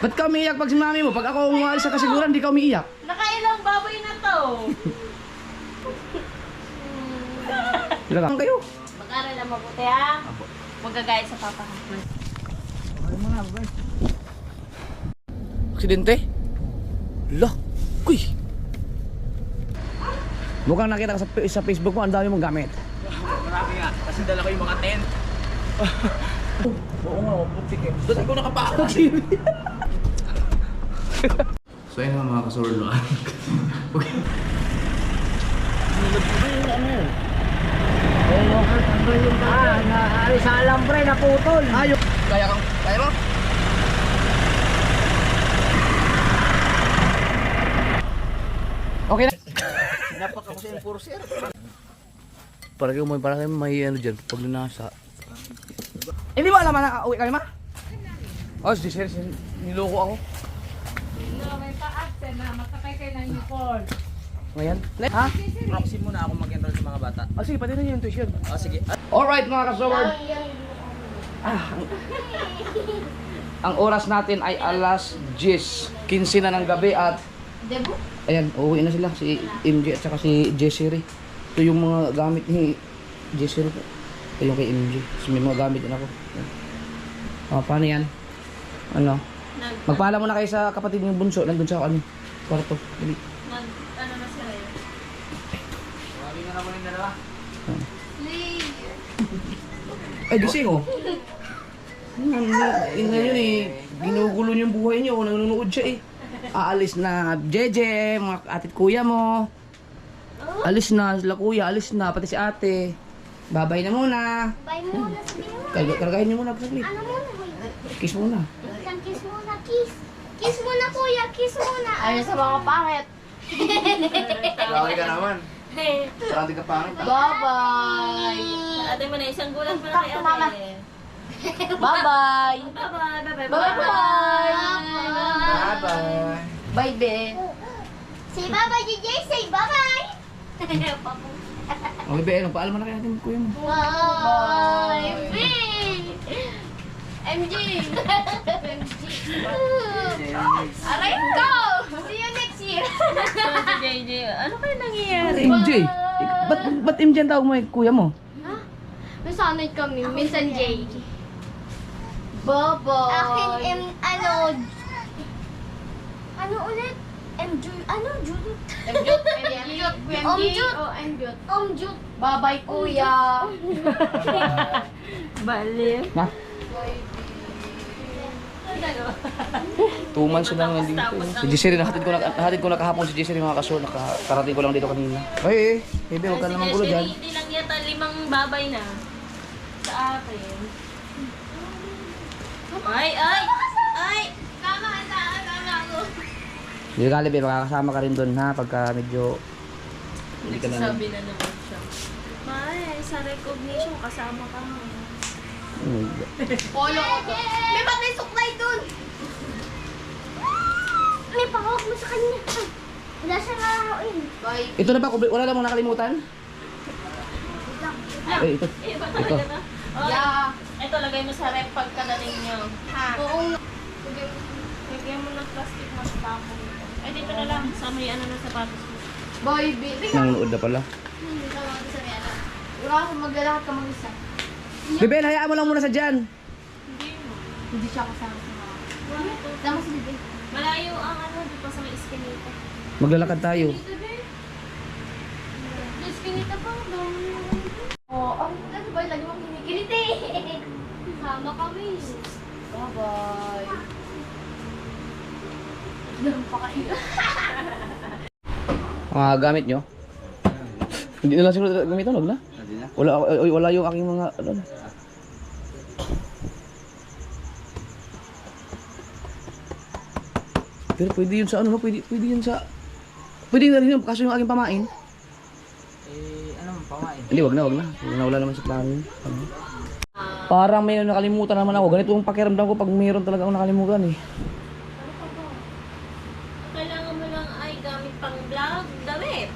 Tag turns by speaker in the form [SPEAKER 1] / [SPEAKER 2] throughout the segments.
[SPEAKER 1] Ba't ka umiiyak pag si mami mo? Pag ako umalis sa kasiguran, di ka umiiyak.
[SPEAKER 2] Nakailang baboy na to.
[SPEAKER 1] Ilan lang kayo?
[SPEAKER 2] Mag-aral lang mabuti ha. Huwag gagaya sa papa ka.
[SPEAKER 1] Aksidente? Lah, kuy. Mukhang nakita ka sa Facebook mo, ang dami mong gamit.
[SPEAKER 3] Marami nga. Kasi dala ko yung mga tent. Oo nga, putik eh. Doon ko nakapakot.
[SPEAKER 1] So ayun nga mga kasurloan.
[SPEAKER 4] Sa alambre na putol.
[SPEAKER 1] Ayok. Kaya mo? Okay na.
[SPEAKER 3] Sinapak ako sa enforcer.
[SPEAKER 1] Para kayo may ano dyan, pag linasa. Hindi mo alam na uwi ka naman? Oh, si Sir, niloko ako.
[SPEAKER 2] May pa-absent na matakay kayo ng uniform.
[SPEAKER 1] Ngayon? Ha?
[SPEAKER 3] Proxy muna ako mag-enroll sa mga bata.
[SPEAKER 1] Oh, sige, pati na yung tuition.
[SPEAKER 3] Oh, sige.
[SPEAKER 1] Alright mga kasaward. Ang oras natin ay alas 10:15 na ng gabi at
[SPEAKER 2] Debo?
[SPEAKER 1] ayan, uuwi na sila. Si MJ at saka si Jessery. Ito yung mga gamit ni Jessery po. Ito yung kay MJ. So may mga gamit din ako. Paano yan? Ano? Magpaalam muna kayo sa kapatid ng bunso. Nandun sa kwarto. Dali.
[SPEAKER 2] Ano na sila yun?
[SPEAKER 3] Marami nga naman yung dalawa.
[SPEAKER 1] Ay, gising oh. Ngayon eh, ginugulo niyo yung buhay niyo kung nanonood siya eh. Aalis na Jeje, mga atit kuya mo. Alis na sila kuya, alis na, pati si ate. Babay na muna.
[SPEAKER 5] Bye muna, sabihin mo.
[SPEAKER 1] Kargahin niyo muna saglit.
[SPEAKER 5] Ano muna?
[SPEAKER 1] Kiss muna.
[SPEAKER 5] Kiss muna, kiss. Kiss muna, kuya. Kiss muna.
[SPEAKER 2] Ayun sa mga pangit.
[SPEAKER 3] Grabe ka naman.
[SPEAKER 1] Parang di ka pangit.
[SPEAKER 2] Bye-bye! Ate mo na, isang gulang pa na kay ate. Bye-bye! Bye-bye! Bye-bye!
[SPEAKER 3] Bye-bye.
[SPEAKER 2] Bye, be!
[SPEAKER 5] Say bye-bye, DJ. Say bye-bye.
[SPEAKER 1] Okay, be, paalam na kayo natin kuya mo.
[SPEAKER 5] Bye. MG. Aray ko. See you next year.
[SPEAKER 2] JJ, ano kayo nangyayari?
[SPEAKER 1] MJ, ba't MJ ang tawag mo eh, kuya mo?
[SPEAKER 5] Nasanay kami. Minsan J.
[SPEAKER 2] Bye-bye!
[SPEAKER 5] Akin, ano ulit? MJ, ano, Judith? Omjut. Omjut.
[SPEAKER 2] Bye-bye, kuya! Baliw.
[SPEAKER 1] Ha? 2 months na lang nandito. Si Jessery, nahatid ko na kahapon si Jessery mga kaso. Nakarating ko lang dito kanina. Ay, Bebe, huwag ka naman gulo dyan.
[SPEAKER 2] Hindi lang yata 5 babay na. Sa akin. Ay!
[SPEAKER 5] Tama ako.
[SPEAKER 1] Hindi ka Bebe, makakasama ka rin doon ha, pagka medyo hindi ka na.
[SPEAKER 2] Nagsasabi na naman siya. May, sa recognition kasama ka mo.
[SPEAKER 5] Polo ko to. May ba't may suklay dun? May pahawak mo sa kanya. Wala siya nakaroin.
[SPEAKER 2] Bye.
[SPEAKER 1] Ito na ba? Wala namang nakalimutan? Eh, ito.
[SPEAKER 2] Iba
[SPEAKER 1] Ito.
[SPEAKER 2] talaga na. Oh, yeah. Ito, lagay mo sa rep pagkadating nyo. Ha? Oo. Lagyan mo ng plastic mo sa tapo. Ay, dito na lang. Sa may ano ng sapatos mo. Bye, baby.
[SPEAKER 1] Nanonood na pala.
[SPEAKER 2] Wala akong maglalakad ka mag-isa.
[SPEAKER 1] Bebe, hayaan mo lang muna sa dyan.
[SPEAKER 2] Hindi siya kasama sa mga. Sama si Bebe. Malayo ang ano, di pa sa may iskinita.
[SPEAKER 1] Maglalakad tayo.
[SPEAKER 5] Diskinita pa.
[SPEAKER 2] Oo, ano ba? Lagi mo kinikilit eh.
[SPEAKER 5] Sama kami.
[SPEAKER 2] Bye-bye. Ganun pa kayo.
[SPEAKER 1] Mga gamit nyo? Hindi na lang siguro gamitan, wag na? Wala yung aking mga ano. Pero pwede yun sa ano, pwede yun sa. Pwede na rin yun, kaso yung aking pamain.
[SPEAKER 3] Ano mo, pamain?
[SPEAKER 1] Hindi, wag na. Wala naman sa plano yun. Ano? Parang may nakalimutan naman ako. Ganito yung pakiramdam ko pag mayroon talaga akong nakalimutan eh.
[SPEAKER 2] Kailangan mo lang ay gamit pang vlog, damit.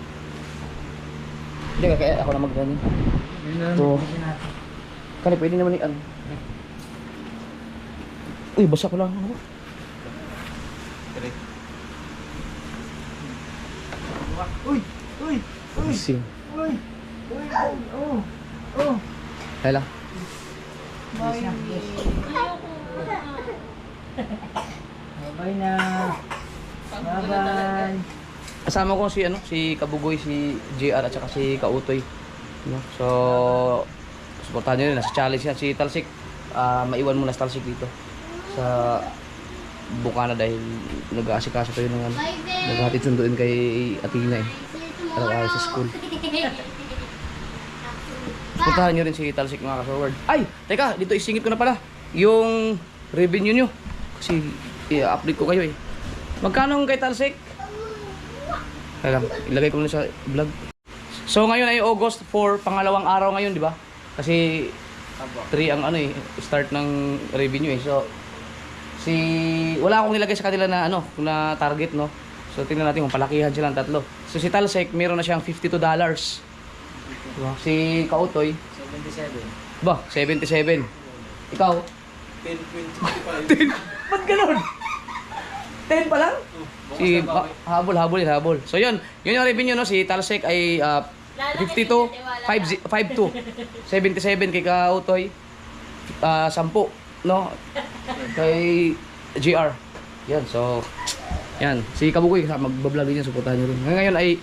[SPEAKER 1] Hindi, kaya ako na mag-ganyan. Ito. Kani, pwede naman ano. Uy, basa ko lang ako.
[SPEAKER 3] Uy! Uy! Uy!
[SPEAKER 1] Sing.
[SPEAKER 3] Uy! Uy! Oh! Oh!
[SPEAKER 1] Kaya lang.
[SPEAKER 3] Bye na! Bye-bye!
[SPEAKER 1] Kasama ko si ano, si Kabugoy, si JR at saka si Kautoy. No? So, suportahan nyo rin, nasa challenge yan. Si Talsik, maiwan muna si Talsik dito sa Bukana dahil nag-aasikaso tayo ng ano, naghatid sunduin kay Athena eh. Araw-araw sa school. Suportahan nyo rin si Talsik mga ka-forward. Ay! Teka, dito isingit ko na pala yung revenue nyo. Kasi i-update ko kayo eh. Magkano kay Talsik? Kaya lang, ilagay ko na sa vlog. So ngayon ay August 4, pangalawang araw ngayon, di ba? Kasi 3 ang ano eh, start ng revenue eh. So wala akong nilagay sa kanila na ano, na target, no. So tingnan natin kung palakihan silang tatlo. So si Talsek meron na siyang $52. Diba? Si Kautoy
[SPEAKER 3] 77.
[SPEAKER 1] ba, 77. Ikaw? 10.25. Ba't ganun? 10 pa lang? Si habol. So yun yung revenue, no. Si Talsek ay 52, 52. 77 kay Kautoy. 10, no. Kay GR. Yan, so yan, si Kabugoy magbablog din yan, suportahan niyo rin. Ngayon ay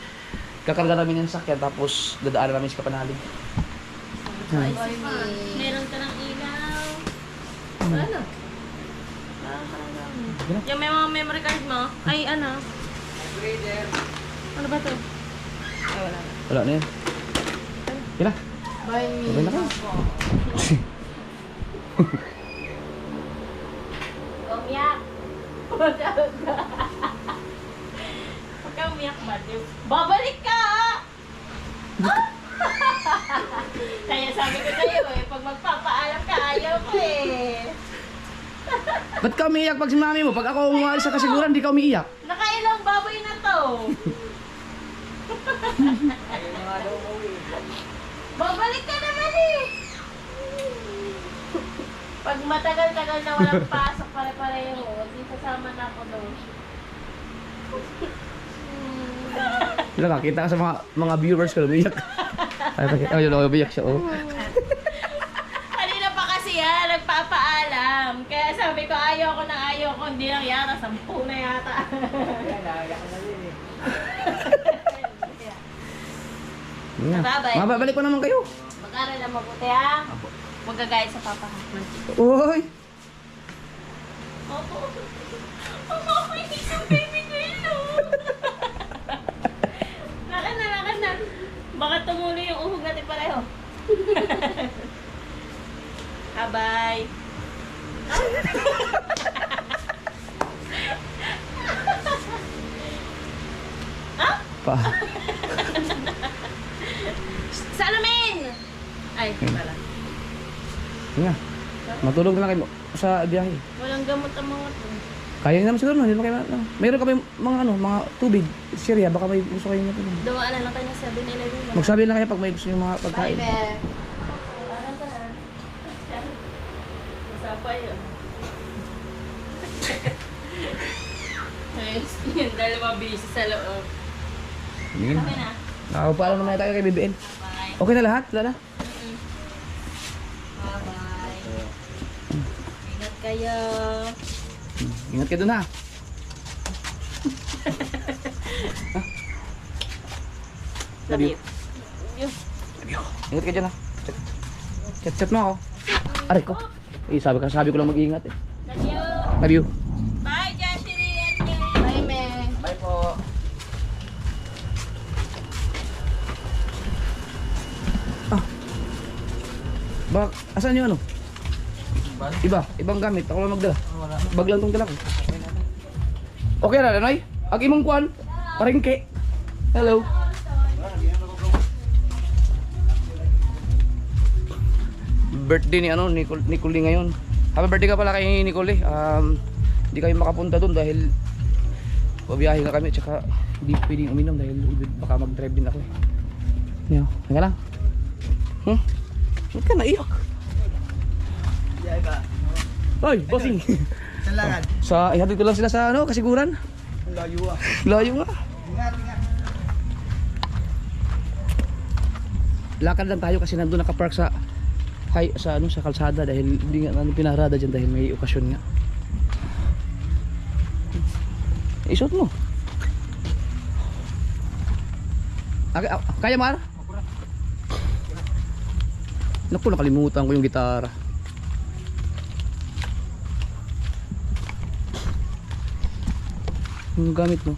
[SPEAKER 1] kakarga namin yung sakyan tapos dadaanan namin si Kapanalig.
[SPEAKER 2] Meron ka ng ilaw. Ano? Yung may mga memory card mo? Ay, ano? Ano ba to? Ay, wala na.
[SPEAKER 1] Wala na yan. Kila.
[SPEAKER 2] Bye, me.
[SPEAKER 1] Okay na kayo.
[SPEAKER 2] Umiyak. Huwag ka umiyak, Matthew. Babalik ka! Kaya sabi ko sa'yo eh, pag magpapaalam ka, ayaw ko eh.
[SPEAKER 1] Ba't ka umiiyak pag si mami mo? Pag ako umalis sa kasiguran, di ka umiiyak.
[SPEAKER 2] Nakailang baboy na to. Babalik ka naman eh. Pag matagal-tagal na walang pasok pare-pareho, di sasama na ako doon.
[SPEAKER 1] Wala ka, kita ka sa mga viewers ko, umiiyak. Ay, yun, umiiyak siya, oh.
[SPEAKER 2] Kanina pa kasi yan, nagpapaalam. Kaya sabi ko, ayaw ko, hindi lang yata, 10 na yata. Bye-bye.
[SPEAKER 1] Mababalik pa naman kayo.
[SPEAKER 2] Mag-aral na mabuti ha. Huwag gagayad sa papa.
[SPEAKER 1] Uy!
[SPEAKER 2] Opo. Mama ko, hindi sa baby ko yun, no? Lakan na. Baka tumuloy yung uhog natin pareho. Bye-bye. Ah?
[SPEAKER 1] Pa.
[SPEAKER 2] Salamin! Ay, wala.
[SPEAKER 1] Nga. Matulog na lang kayo sa biyahe.
[SPEAKER 2] Walang gamot ang mga to.
[SPEAKER 1] Kaya naman siguro, hindi naman kayo, mayroon ka ba yung mga tubig, Syria, baka may gusto kayo na tubig.
[SPEAKER 2] Dawaan na lang tayo ng 7-Eleven.
[SPEAKER 1] Magsabi na kayo pag may gusto yung mga pagkain.
[SPEAKER 2] Bye, Beth. Parang ka na. Masapa yun. Ayos, yung dalawa busy sa loob.
[SPEAKER 1] Hindi
[SPEAKER 2] Okay na.
[SPEAKER 1] Nakapaalam naman tayo kay BBN.
[SPEAKER 2] Bye.
[SPEAKER 1] Okay na lahat? Wala na?
[SPEAKER 2] Bye-bye. Ingat kayo.
[SPEAKER 1] Ingat kayo dun ha.
[SPEAKER 2] Love you.
[SPEAKER 1] Ingat kayo dyan ha. Chat mo ako. Aray ko. Sabi ko lang mag-iingat eh.
[SPEAKER 2] Love you.
[SPEAKER 1] Love you.
[SPEAKER 2] Bye, Joshua and Jen. Bye, me.
[SPEAKER 3] Bye po!
[SPEAKER 1] Asan yung ano? Ibang gamit. Ako lang magdala.
[SPEAKER 3] Wala.
[SPEAKER 1] Bag lang tong dala ko. Okay na, Lanoy? Ag imong kuan? Paringke. Hello. Birthday ni ano, Nicole ngayon. Happy birthday ka pala kay Nicole. Hindi kayo makapunta doon dahil babiyahe nga kami, tsaka hindi pwedeng uminom dahil baka mag-drive din ako eh. Yo, hanga lang. Ba't ka naiyak?
[SPEAKER 3] Biyay ka.
[SPEAKER 1] Hoy, bossing.
[SPEAKER 3] Saan lakad?
[SPEAKER 1] Ihatid ko lang sila sa ano, kasiguran.
[SPEAKER 3] Layo ah.
[SPEAKER 1] Layo nga.
[SPEAKER 3] Ingat, ingat.
[SPEAKER 1] lakad lang tayo kasi nandun nakapark sa sa kalsada dahil hindi nga namin pinarada dyan dahil may okasyon nga. Isuot mo. Kaya Mar? Naku, nakalimutan ko yung gitara. Yung gamit mo.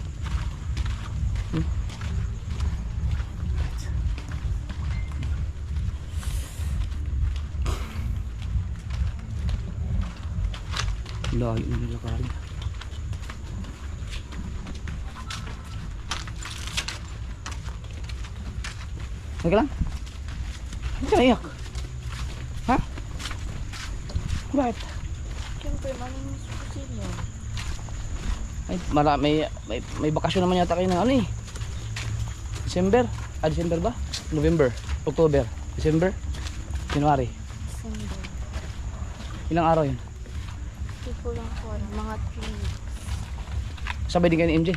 [SPEAKER 1] Layo na nilakarin. Teka lang. Hindi ka naiyak. Ha? Bakit?
[SPEAKER 2] Siyempre, malamang sa kusilyo.
[SPEAKER 1] Ay, may bakasyon naman yata kayo ng ano eh. December? December ba? November? October? December? January?
[SPEAKER 2] December.
[SPEAKER 1] Ilang araw yun?
[SPEAKER 2] Hindi ko lang po alam. Mga 3 weeks.
[SPEAKER 1] Sabay din kayo ni MJ?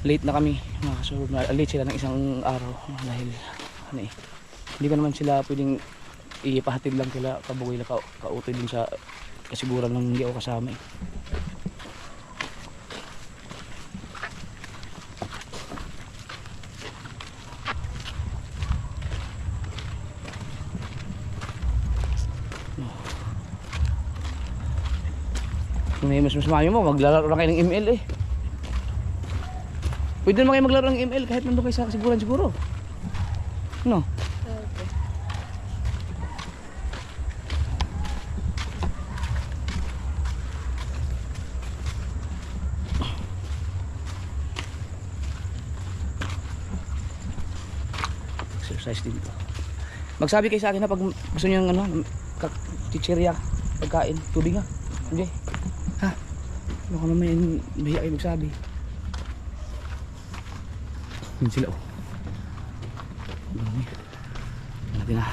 [SPEAKER 1] Late na kami mga kasurod. Late sila ng isang araw dahil ano eh, hindi ko naman sila pwedeng ipahatid lang sila kabugoy na kautoy din sa kasiguran ng hindi ako kasama eh. Kung may mas mami mo, maglalaro lang kayo ng ML eh. Pwede naman kayo maglaro ng ML kahit nandun kayo sa kasiguran siguro. No? Exercise din ito. Magsabi kayo sa akin na pag gusto niyo ng ano, chichirya, pagkain, tubig nga. Okay. Ha? Baka mamaya bahiya kayo magsabi. Yun sila oh. Dami. Natin na.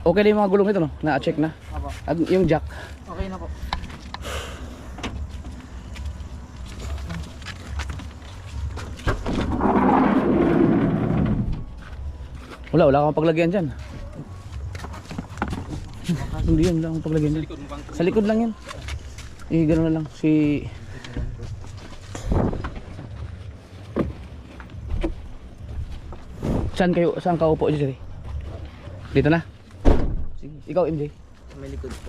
[SPEAKER 1] Okay na yung mga gulong ito no? Na-check na?
[SPEAKER 3] Apo.
[SPEAKER 1] At yung jack?
[SPEAKER 3] Okay na po.
[SPEAKER 1] Wala akong paglagyan dyan. Hindi yan, wala akong paglagyan dyan. Sa likod lang yan. Eh, gano'n na lang. Saan ka upo dyan? Dito na? Sige. Ikaw MJ?
[SPEAKER 3] May likod po.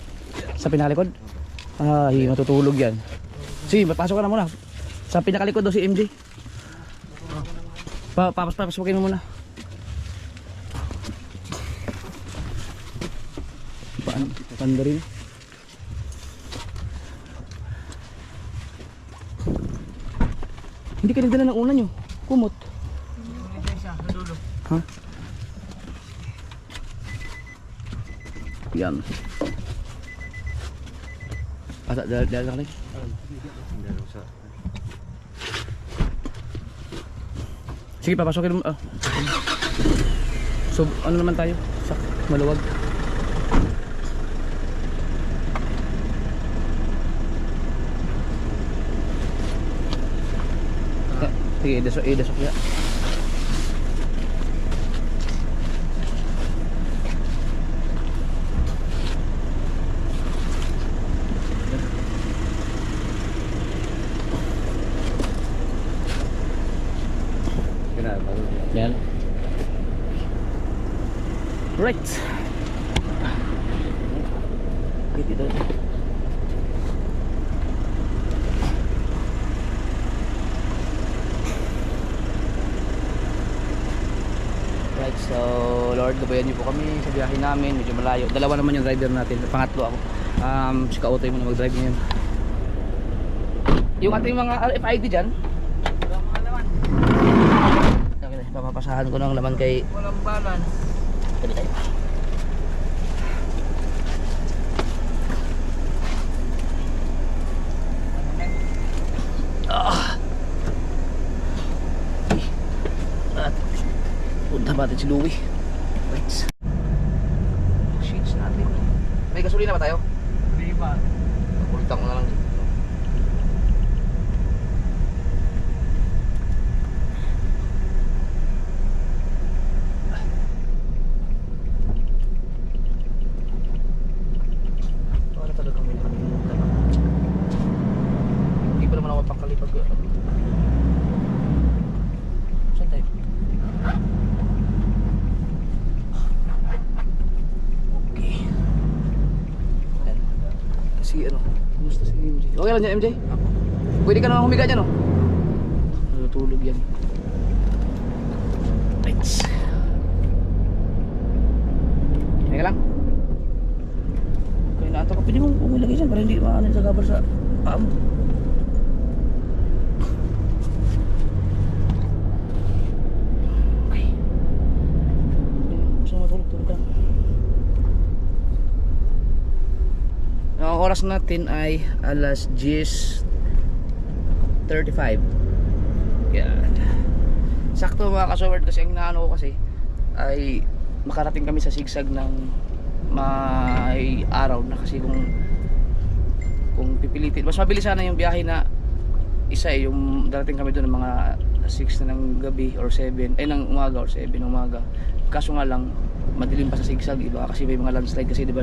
[SPEAKER 1] Sa pinakalikod? Ay, matutulog yan. Sige, pasok ka na muna. Sa pinakalikod daw si MJ. Papasukin mo muna. Panda rin. Hindi ka nagdala ng una nyo. Kumot. Ha? Yan. Dahil ka lang. Sige, papasokin mo. So, ano naman tayo? Maluwag. Sige, idasok ya. Yan. Right. Dito. Right, so Lord, gabayan niyo po kami sa biyahe namin, medyo malayo. Dalawa naman yung driver natin, pangatlo ako. Si Kautoy muna mag-drive ngayon. Yung ating mga RFID dyan, papapasahan ko ng laman kay
[SPEAKER 3] Walang balance.
[SPEAKER 1] tabi tayo. Punta ba natin si Louie? Right. Sheets natin. May gasolina ba tayo?
[SPEAKER 3] Hindi ba?
[SPEAKER 1] Pultang ko na lang dito. Para talagang may nakalimutan ako. Hindi pa naman ako pakalipag. Saan tayo? Okay. Ayan. Si ano? Kumusta si MJ? Okay lang dyan MJ? Pwede ka naman humiga dyan oh. Natutulog yan. Right. Teka lang. Kaya nato ka. Pwede mong umilagay dyan para hindi maanin sa gabar sa paa mo. Okay. Gusto mo matulog? Tulog ka lang. Ang oras natin ay alas 10:35. Yan. Sakto mga kasoward kasi ang inaano ko kasi ay makarating kami sa sigsag ng may araw na kasi kung pipilitin mas mabilis sana yung biyahe na isa yung darating kami doon ng mga 6 na ng gabi or 7 ay ng umaga or 7 ng umaga. Kaso nga lang madilim pa sa sigsag iba kasi may mga landslide kasi di ba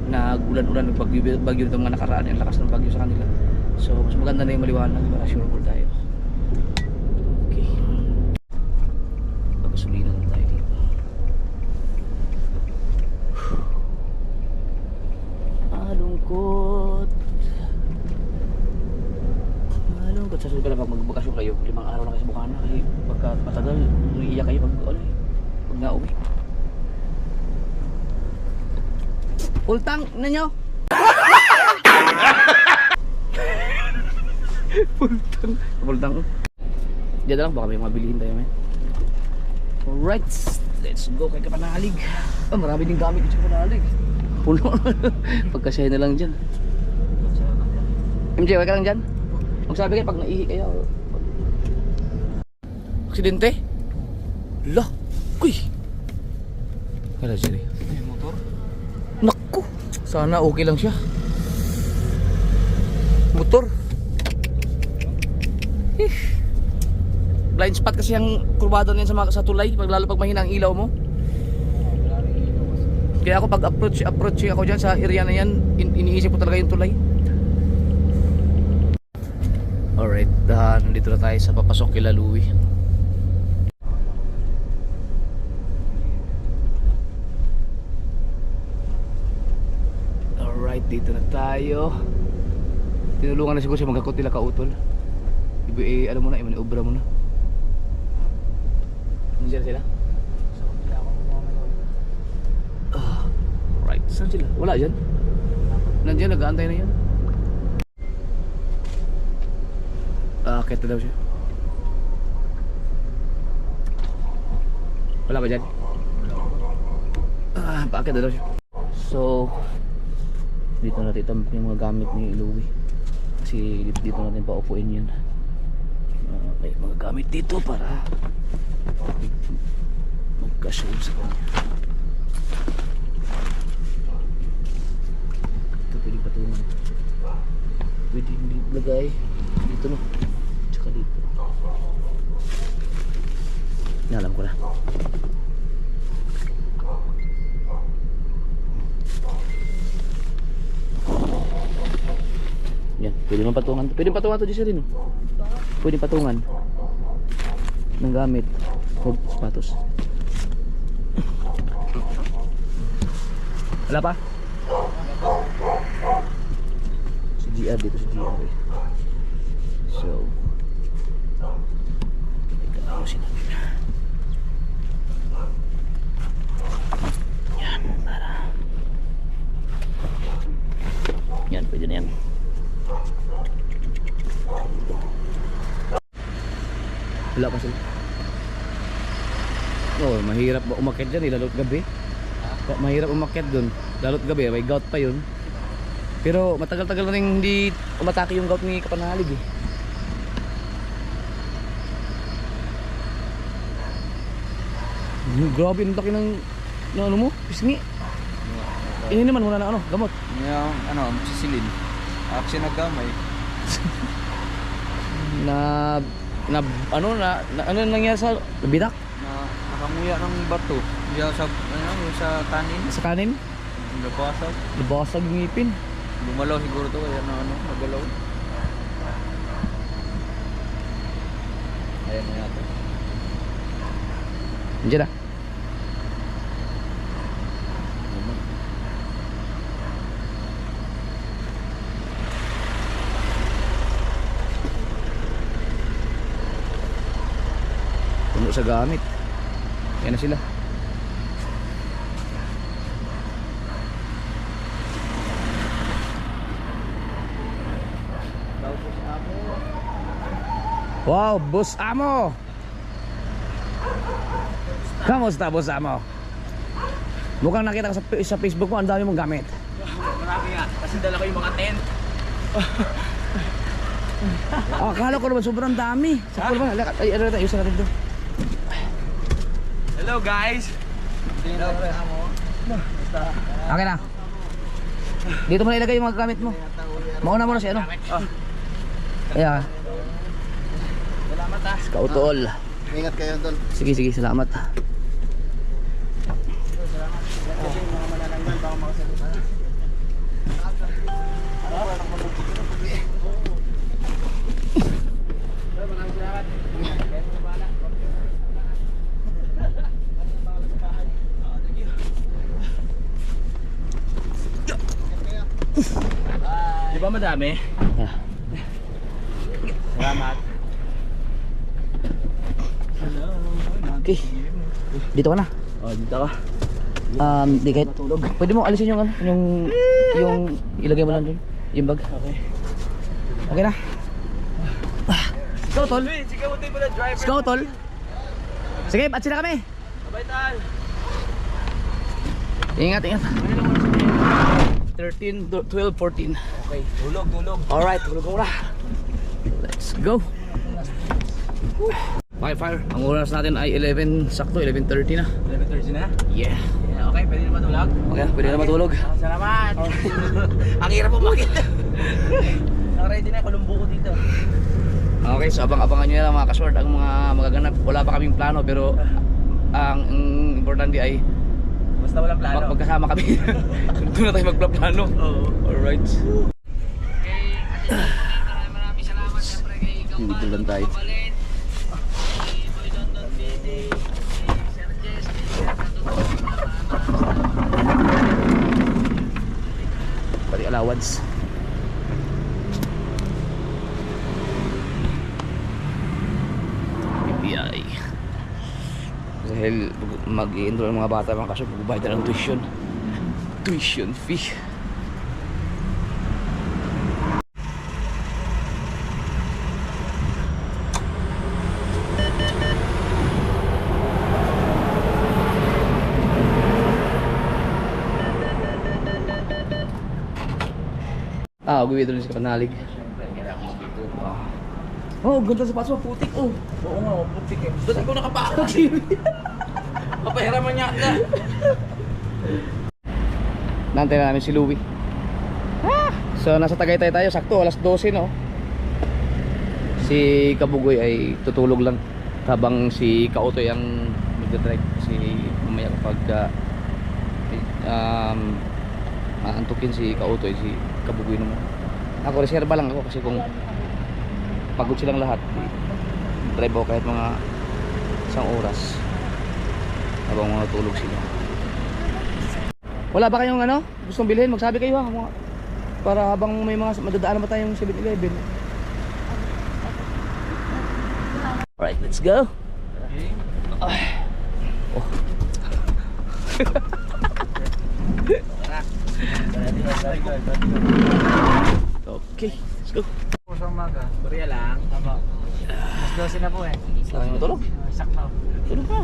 [SPEAKER 1] nagulan-ulan bagyo nito mga nakaraan yung lakas ng bagyo sa kanila. So mas maganda na yung maliwanag para sure tayo. Okay. Pagasolina lang tayo dito. Malungkot. Malungkot. Sa sugal pag magbakasyon kayo 5 araw na kayo sa Bukana kasi pagka matagal umiiyak kayo pag nauwi. Full tank na nyo. Full tank. Diyan na lang baka may mabilihin tayo man. Alright, let's go kay Kapanalig. Marami din gamit sa Kapanalig. Puno. Pagkasya na lang dyan. MJ, wala ka lang dyan? Magsabi kayo pag naihi kayo. Aksidente? Lah, kuy. Kala siya rin.
[SPEAKER 3] Motor?
[SPEAKER 1] Naku, sana okay lang siya. Motor. Blind spot kasi ang kurbado niyan sa tulay, lalo pag mahina ang ilaw mo. Kaya ako pag approach ako dyan sa area na yan, iniisip ko talaga yung tulay. Alright, nandito na tayo sa papasok kila Louie. Alright, dito na tayo. Tinulungan na siguro siya magkakot nila kautol. Ano mo na, obra mo na. Nandiyan sila? Right, saan sila? Wala dyan? Nandiyan, nag-aantay na yan. Akit na daw siya. Wala ba dyan? Paakit na daw siya. So, dito natin itampin yung mga gamit ni Louie. Kasi dito natin paupuin yun. Okay, mga gamit dito para magka-show sa kanya. Ito pwede patungan. Pwede hindi lagay dito no. Tsaka dito. Inalam ko na. Yan, pwede man patungan. Pwede patungan to dyan rin. Pwede patungan ng gamit o sapatos. Wala pa? Si GR dito, si GR eh. So ikaayusin natin. Yan, para yan, pwede na yan. Wala pa sila. Oh, mahirap ba umakyat dyan lalot gabi? Mahirap umakyat dun lalot gabi, may gout pa yun. Pero matagal-tagal na rin hindi umatake yung gout ni Kapanalig eh. Grabe, ang laki ng ano mo, pisngi. Ini naman muna na ano, gamot.
[SPEAKER 3] Yung ano, sisilin. Action nagkamay.
[SPEAKER 1] Ano nangyari sa bidak?
[SPEAKER 3] Nakamuya ng bato. Yung sa kanin.
[SPEAKER 1] Sa kanin?
[SPEAKER 3] Nabasag.
[SPEAKER 1] Nabasag yung ngipin.
[SPEAKER 3] Lumalaw siguro to kaya nagalaw. Ayan na yata.
[SPEAKER 1] Andiyan na. Puno sa gamit. Yan na sila. Wow, Boss Amo! Kamusta, Boss Amo? Mukhang nakita ko sa Facebook mo, ang dami mong gamit.
[SPEAKER 3] Marami nga. Kasi dala ko yung mga tent.
[SPEAKER 1] Akala ko naman sobrang dami. Sa naman, ay, ano natin, ayusin natin ito.
[SPEAKER 3] Hello guys! Hello.
[SPEAKER 1] Okay na. Dito mo na ilagay yung mga gamit mo. Mauna muna si ano. Ayan.
[SPEAKER 3] Salamat ha.
[SPEAKER 1] Skautol.
[SPEAKER 3] Ingat kayo doon.
[SPEAKER 1] Sige, sige, salamat.
[SPEAKER 3] Kasi yung mga manananggal baka makasalutan. Di ba madami?
[SPEAKER 1] Yeah.
[SPEAKER 3] Salamat.
[SPEAKER 1] Okay. Dito ka na.
[SPEAKER 3] Oh, dito ka.
[SPEAKER 1] Di kahit tulog. Pwede mo alisin yung ano, yung ilagay mo lang dun, yung bag.
[SPEAKER 3] Okay.
[SPEAKER 1] Okay na. Skautol.
[SPEAKER 3] Sige, utay mo na driver.
[SPEAKER 1] Skautol. Sige, at sila kami.
[SPEAKER 3] Bye, Tal.
[SPEAKER 1] Ingat, ingat. 13, 12, 14.
[SPEAKER 3] Okay, tulog.
[SPEAKER 1] Alright, tulog ka muna. Let's go. Fire. Ang oras natin ay 11, sakto, 11:30 na.
[SPEAKER 3] 11:30 na?
[SPEAKER 1] Yeah.
[SPEAKER 3] Okay, pwede na matulog?
[SPEAKER 1] Okay, pwede na matulog.
[SPEAKER 3] Salamat! Ang hirap po makit. Naka-ready na, kulumbo ko dito.
[SPEAKER 1] Okay, so abang-abangan nyo na mga kasword ang mga magaganap. Wala pa kaming plano pero ang importante ay
[SPEAKER 3] Basta walang plano.
[SPEAKER 1] magkasama kami. Doon na tayo magplano.
[SPEAKER 3] Oo.
[SPEAKER 1] Alright.
[SPEAKER 3] Maraming salamat siyempre kay
[SPEAKER 1] Dito lang tayo. Pati allowance. PBI. Dahil mag-i-enroll ang mga bata mga kaso, magbabayad na ng tuition fee. Gawin doon sa Panalig. Oh, ganda sa paso, putik oh.
[SPEAKER 3] Oo nga, putik eh. Doon ako nakapakot. Papahiraman niya ka.
[SPEAKER 1] Nantay na namin si Louie. So nasa Tagaytay tayo, sakto alas 12 no. Si Kabugoy ay tutulog lang habang si Kautoy ang magdadrive kasi mamaya kapag aantukin si Kautoy, si Kabugoy naman. Ako reserva lang ako kasi kung pagod silang lahat, drive ako kahit mga isang oras habang matulog sila. Wala ba kayong ano? Gustong bilhin? Magsabi kayo ha. Para habang may mga madadaan naman tayong 7-Eleven. Alright, let's go. Oh. Okay, let's go.
[SPEAKER 3] Sa umaga. Korea lang. Tama. Mas 12 na po eh.
[SPEAKER 1] Saan kayo matulog?
[SPEAKER 3] Sakto.
[SPEAKER 1] Tulog ka.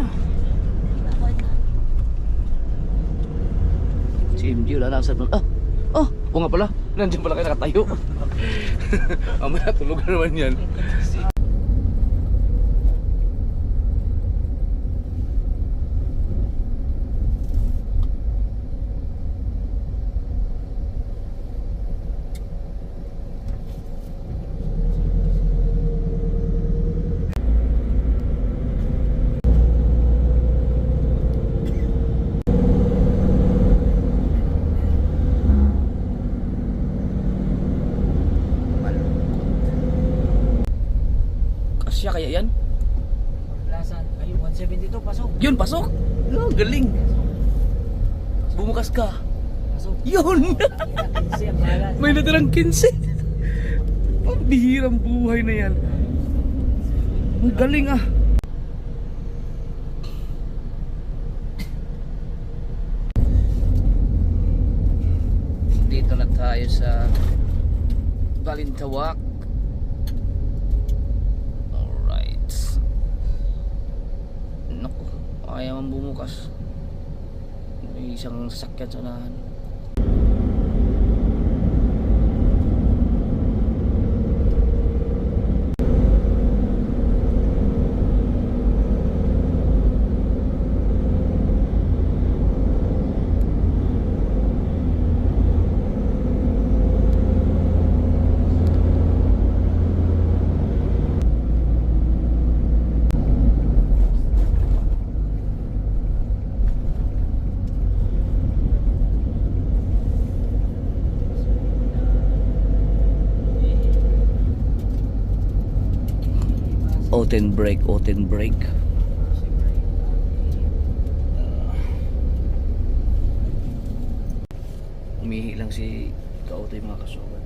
[SPEAKER 1] Si MG wala na sa oh nga pala. Nandiyan pala kayo nakatayo. Mamaya tulog na naman yan.
[SPEAKER 3] 72, pasok.
[SPEAKER 1] Yun, pasok. Oh, galing. Bumukas ka.
[SPEAKER 3] Pasok.
[SPEAKER 1] Yun.
[SPEAKER 3] Kasi ang bahala.
[SPEAKER 1] May natirang 15. Pambihirang buhay na yan. Ang galing ah. Dito na tayo sa Balintawak. Alright. Naku, ayaw man bumukas. May isang sasakyan sa unahan. Oten break, oten break. Umihi lang si Kautoy mga kasuban.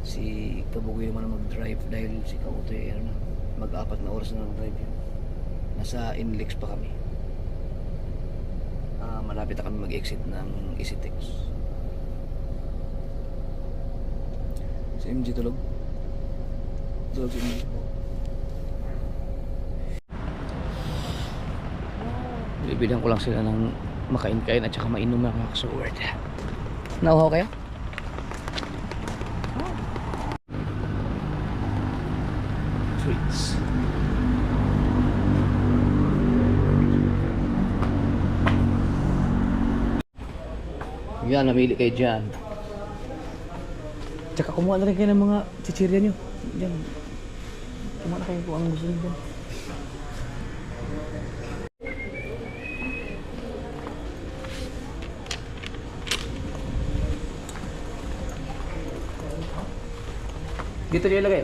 [SPEAKER 1] Si Kabugoy naman mag-drive dahil si Kautoy ano, mag-4 na oras na mag-drive yun. Nasa Inlex pa kami. Malapit na kami mag-exit ng Isitex. Si MG tulog. Tulog si MG. Bibilihan ko lang sila ng makain-kain at saka mainom na mga kasuward. Nauhaw kayo? Treats. Yan, namili kayo dyan. Tsaka kumuha na rin kayo ng mga chichirya nyo. Diyan. Kumuha na kayo kung anong gusto nyo dyan. Dito nyo ilagay.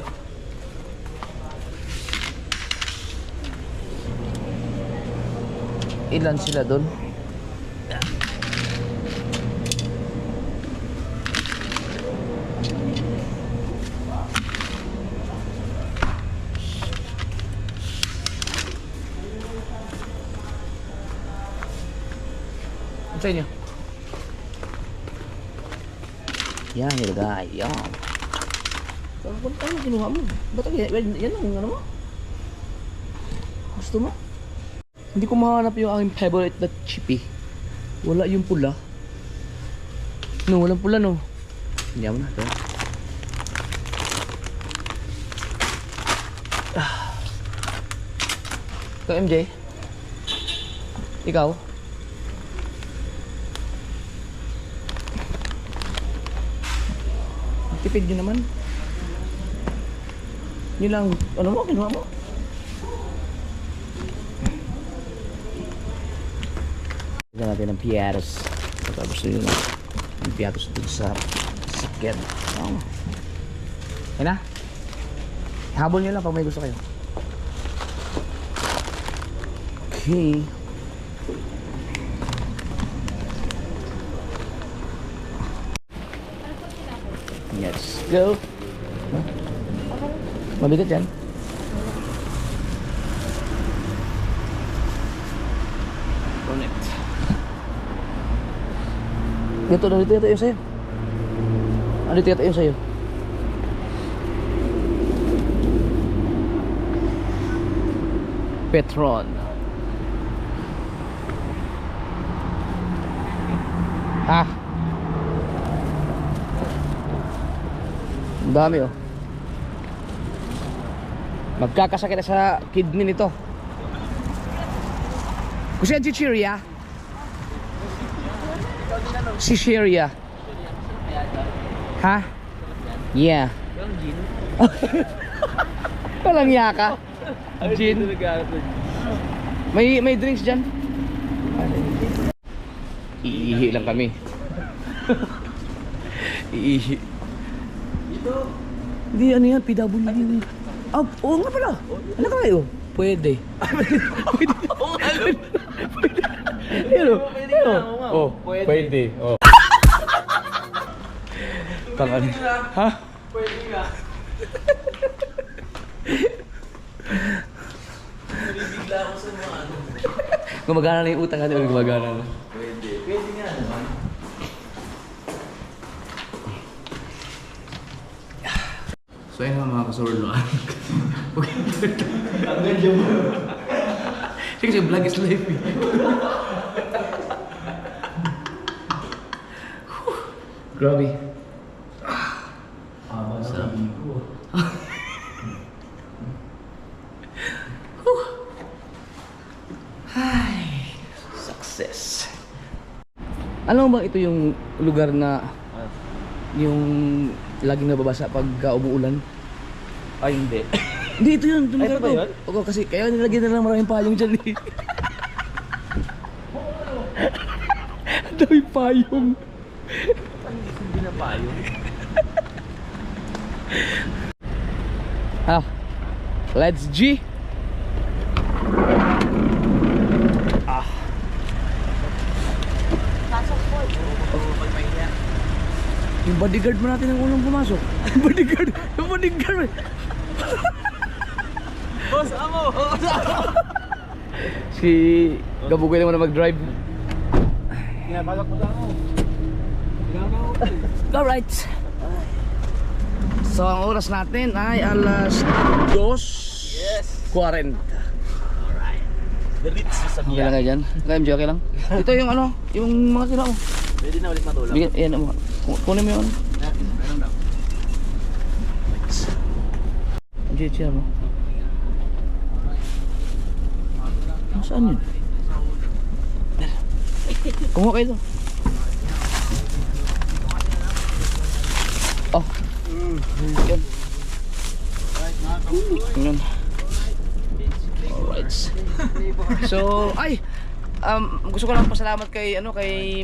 [SPEAKER 1] Ilan sila doon? Sa inyo. Yan, nilagay. Yan. Kung tayo kinuha mo. Ba't yan ang ano mo? Gusto mo? Hindi ko mahanap yung aking favorite na chippy. Wala yung pula. No, walang pula no. Hindi mo na. Ito. Ito MJ. Ikaw? Tipid nyo naman. Yun lang, ano mo, kinuha mo? Tignan natin ang piatos. Tapos yun, ang piatos dun sa sakyan. Oh. Yan na. Habol nyo lang pag may gusto kayo. Okay. Let's go. Mabigat yan. Connect. Dito yung sa'yo. Dito yung sa'yo. Petron. Ha? Ang dami oh. Magkakasakit na sa kidney nito. Kasi ang chichirya. Chichirya. Ha? Yeah. Walang yaka. Gin. May drinks dyan. Iihi lang kami. Iihi. Hindi ano yan, PW. Ah, oo nga pala. Ano kayo? Pwede.
[SPEAKER 3] Oo nga, no?
[SPEAKER 1] Pero,
[SPEAKER 3] Pwede nga, oo nga.
[SPEAKER 1] oh, pwede. Oh. Tangan. Ha?
[SPEAKER 3] Pwede nga. Nabibigla ako sa mga ano.
[SPEAKER 1] Gumagana na yung utang natin. Gumagana na.
[SPEAKER 3] Pwede. Pwede nga naman.
[SPEAKER 1] So ayun nga mga kasorloan.
[SPEAKER 3] Ang ganda mo.
[SPEAKER 1] Kasi vlog is life eh. Grabe.
[SPEAKER 3] Sarap.
[SPEAKER 1] Success. Alam mo ba ito yung lugar na yung laging nababasa pag umuulan?
[SPEAKER 3] Ay, hindi.
[SPEAKER 1] Hindi, ito yun. Ito
[SPEAKER 3] Ay,
[SPEAKER 1] lugar
[SPEAKER 3] ito ba
[SPEAKER 1] to.
[SPEAKER 3] yun?
[SPEAKER 1] Oo, kasi kaya nilagyan na lang maraming payong dyan eh. Ang daming payong.
[SPEAKER 3] Hindi na payo.
[SPEAKER 1] Ah, let's G.
[SPEAKER 2] Pasok po.
[SPEAKER 3] Pag mahiya.
[SPEAKER 1] Yung bodyguard mo natin ang unang pumasok. Yung bodyguard. Yung bodyguard.
[SPEAKER 3] Boss, amo!
[SPEAKER 1] Si Gabugoy naman na mag-drive.
[SPEAKER 3] Pinapalak mo sa ako.
[SPEAKER 1] Alright. So ang oras natin ay alas 2:40.
[SPEAKER 3] Yes!
[SPEAKER 1] 40.
[SPEAKER 3] Alright. The Ritz sa
[SPEAKER 1] Okay lang kayo dyan? Okay, MJ, okay lang? Ito yung ano, yung mga sila mo.
[SPEAKER 3] Pwede na ulit matulog.
[SPEAKER 1] Bigyan, yan mo. Kunin mo yun.
[SPEAKER 3] Meron daw.
[SPEAKER 1] MJ, chill mo. Saan yun? Kumuha kayo to. Oh. Yan. Yan. Alright. So, ay! Gusto ko lang pasalamat kay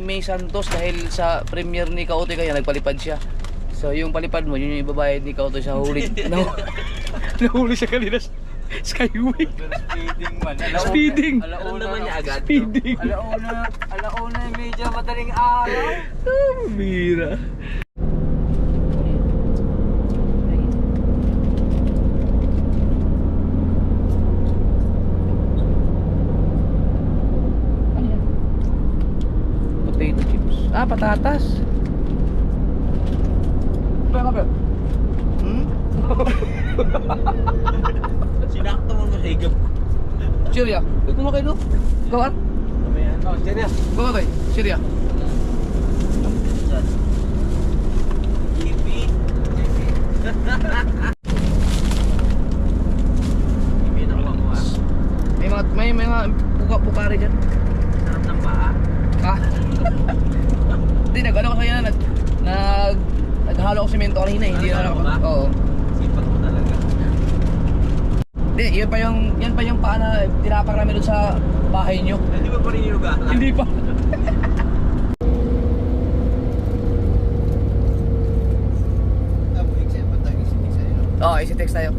[SPEAKER 1] May Santos dahil sa premiere ni Kaotoy kaya nagpalipad siya. So, yung palipad mo, yun yung ibabayad ni Kaotoy sa huli. Nahuli siya kanina sa Skyway.
[SPEAKER 3] Speeding man.
[SPEAKER 1] Speeding.
[SPEAKER 3] Alam naman niya agad.
[SPEAKER 1] Speeding.
[SPEAKER 4] Alauna yung medyo madaling araw.
[SPEAKER 1] Mira. Potato chips. Ah, patatas. Ba? Hmm?
[SPEAKER 3] Sinakto mo ng higap.
[SPEAKER 1] Syria. Uy, kumain kayo, no? Ikaw, ah?
[SPEAKER 3] Oh, serious.
[SPEAKER 1] Kumain kayo? Syria.
[SPEAKER 3] Kipi. Kipi na kuha mo ah.
[SPEAKER 1] May mga puka-pukari dyan.
[SPEAKER 3] Sarap ng paa.
[SPEAKER 1] Ha? Hindi, nag-ano ko sa'yo na naghalo ko simento kanina eh. Hindi na ako.
[SPEAKER 3] Ba?
[SPEAKER 1] Oo.
[SPEAKER 3] Sipag mo talaga.
[SPEAKER 1] Hindi, yan pa yung paa na tinapang namin doon sa bahay nyo.
[SPEAKER 3] Hindi ba pa rin yung lugar?
[SPEAKER 1] Hindi pa. Oo, easy text tayo.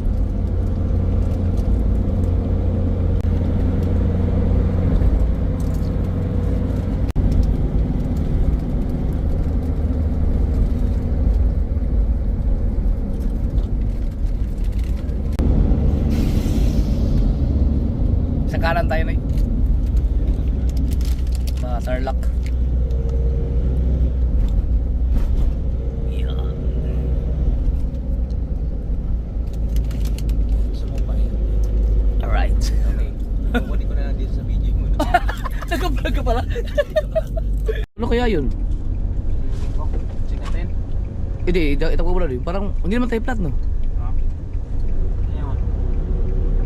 [SPEAKER 1] Sa kanan tayo na sa Tarlac. Yan.
[SPEAKER 3] Gusto mo pa yan.
[SPEAKER 1] Alright.
[SPEAKER 3] Okay. Kukunin ko na lang dito sa video mo.
[SPEAKER 1] Nag-vlog ka pala. Ano kaya yun?
[SPEAKER 3] Check natin.
[SPEAKER 1] Hindi, ito ko pala rin. Parang hindi naman tayo flat, no?
[SPEAKER 3] Ayun.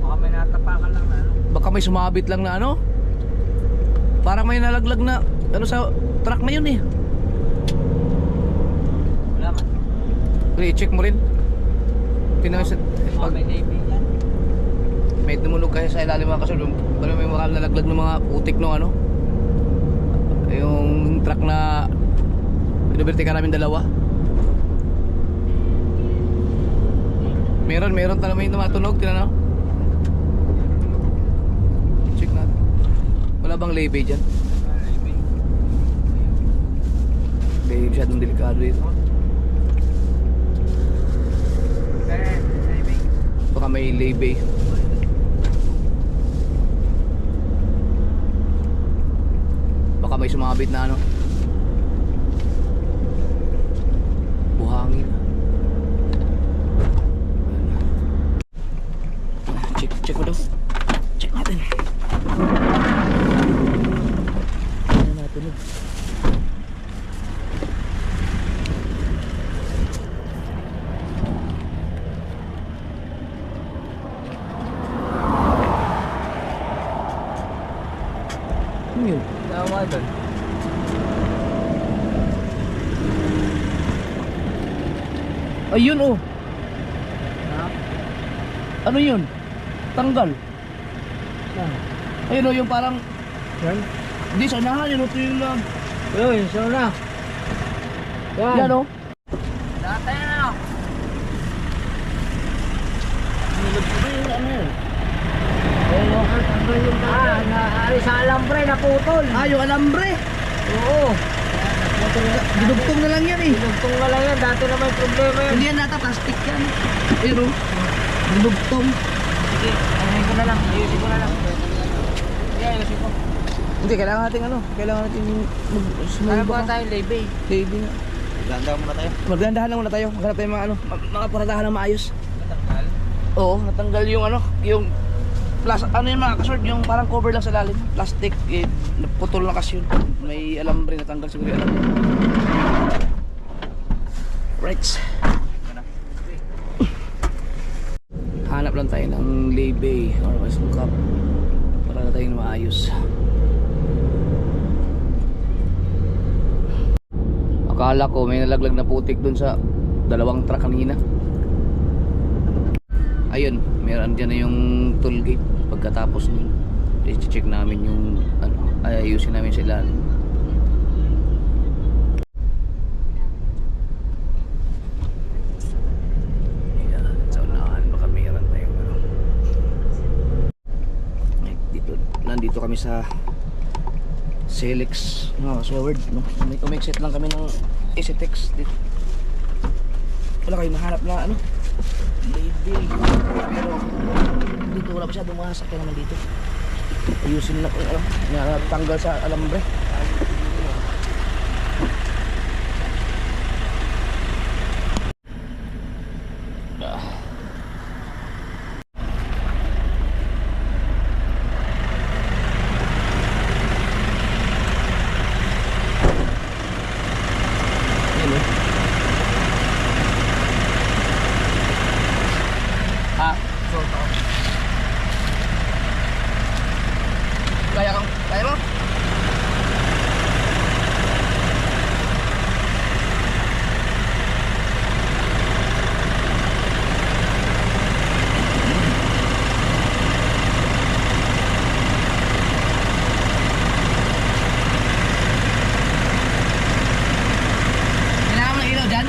[SPEAKER 3] Baka may natapakan lang na ano.
[SPEAKER 1] Baka may sumabit lang na ano? Parang may nalaglag na ano sa truck na yun eh.
[SPEAKER 3] Wala man.
[SPEAKER 1] I-check mo rin. Tingnan sa pag
[SPEAKER 3] May taping yan.
[SPEAKER 1] may tumunog kasi sa ilalim mga kasunod. Parang may mga nalaglag ng mga putik no ano. Yung truck na pinuberte ka namin dalawa. Meron talaga may tumatunog, tingnan mo. Wala bang lay-bay dyan? Hindi masyadong delikado dito. Baka may lay-bay. Baka may sumabit na ano. Buhangin. Check mo daw. Check natin. Ano natin yun? Ano yun?
[SPEAKER 4] Tama doon.
[SPEAKER 1] Ayun oh. Ano yun? Tanggal. Ayun oh, yung parang
[SPEAKER 4] Yan.
[SPEAKER 1] di sa unahan yun oh, ito yung lang.
[SPEAKER 4] Ayun, so na.
[SPEAKER 1] Yan oh.
[SPEAKER 4] Dati na.
[SPEAKER 1] Ano yun?
[SPEAKER 4] Ayun, tanggal yung na sa alambre, naputol.
[SPEAKER 1] Ah, yung alambre.
[SPEAKER 4] Oo.
[SPEAKER 1] Dinugtong na lang yan eh.
[SPEAKER 4] Pinugtong na lang yan, dati na may problema yan.
[SPEAKER 1] Hindi yan nata, plastic yan. Ayun oh. Dinugtong.
[SPEAKER 4] Sige, ayusin ko na lang, ayusin ko na lang. Sige, ayusin ko.
[SPEAKER 1] Hindi, kailangan natin ano. Kailangan natin
[SPEAKER 4] Kaya ba tayong labay?
[SPEAKER 1] Baby nga.
[SPEAKER 3] Ganda muna tayo.
[SPEAKER 1] Magdandahan lang muna tayo. Maghanap tayo mga ano, mga paradahan na maayos.
[SPEAKER 3] Natanggal.
[SPEAKER 1] Oo, natanggal yung ano, yung ano yung mga kasort, yung parang cover lang sa lalim. Plastic, eh, putol na kasi yun. May alambre natanggal siguro yung alambre. Right. Hanap lang tayo ng lay-bay or some cup para na tayo na maayos. Akala ko may nalaglag na putik dun sa dalawang truck kanina. Ayun, meron dyan na yung toll gate. Pagkatapos nun, i-check namin yung ano, ayusin namin sa ilalim. Ayan, sa unahan baka meron tayong ano. Nandito kami sa Selex, no, Sword, no. May umexit lang kami ng EasyTex dito. Wala kayong mahanap na ano, lady. Pero dito wala masyadong mga sakyan naman dito. Ayusin na kung ano, natanggal sa alambre. Kaya mo? Kailangan mo ng ilaw dyan?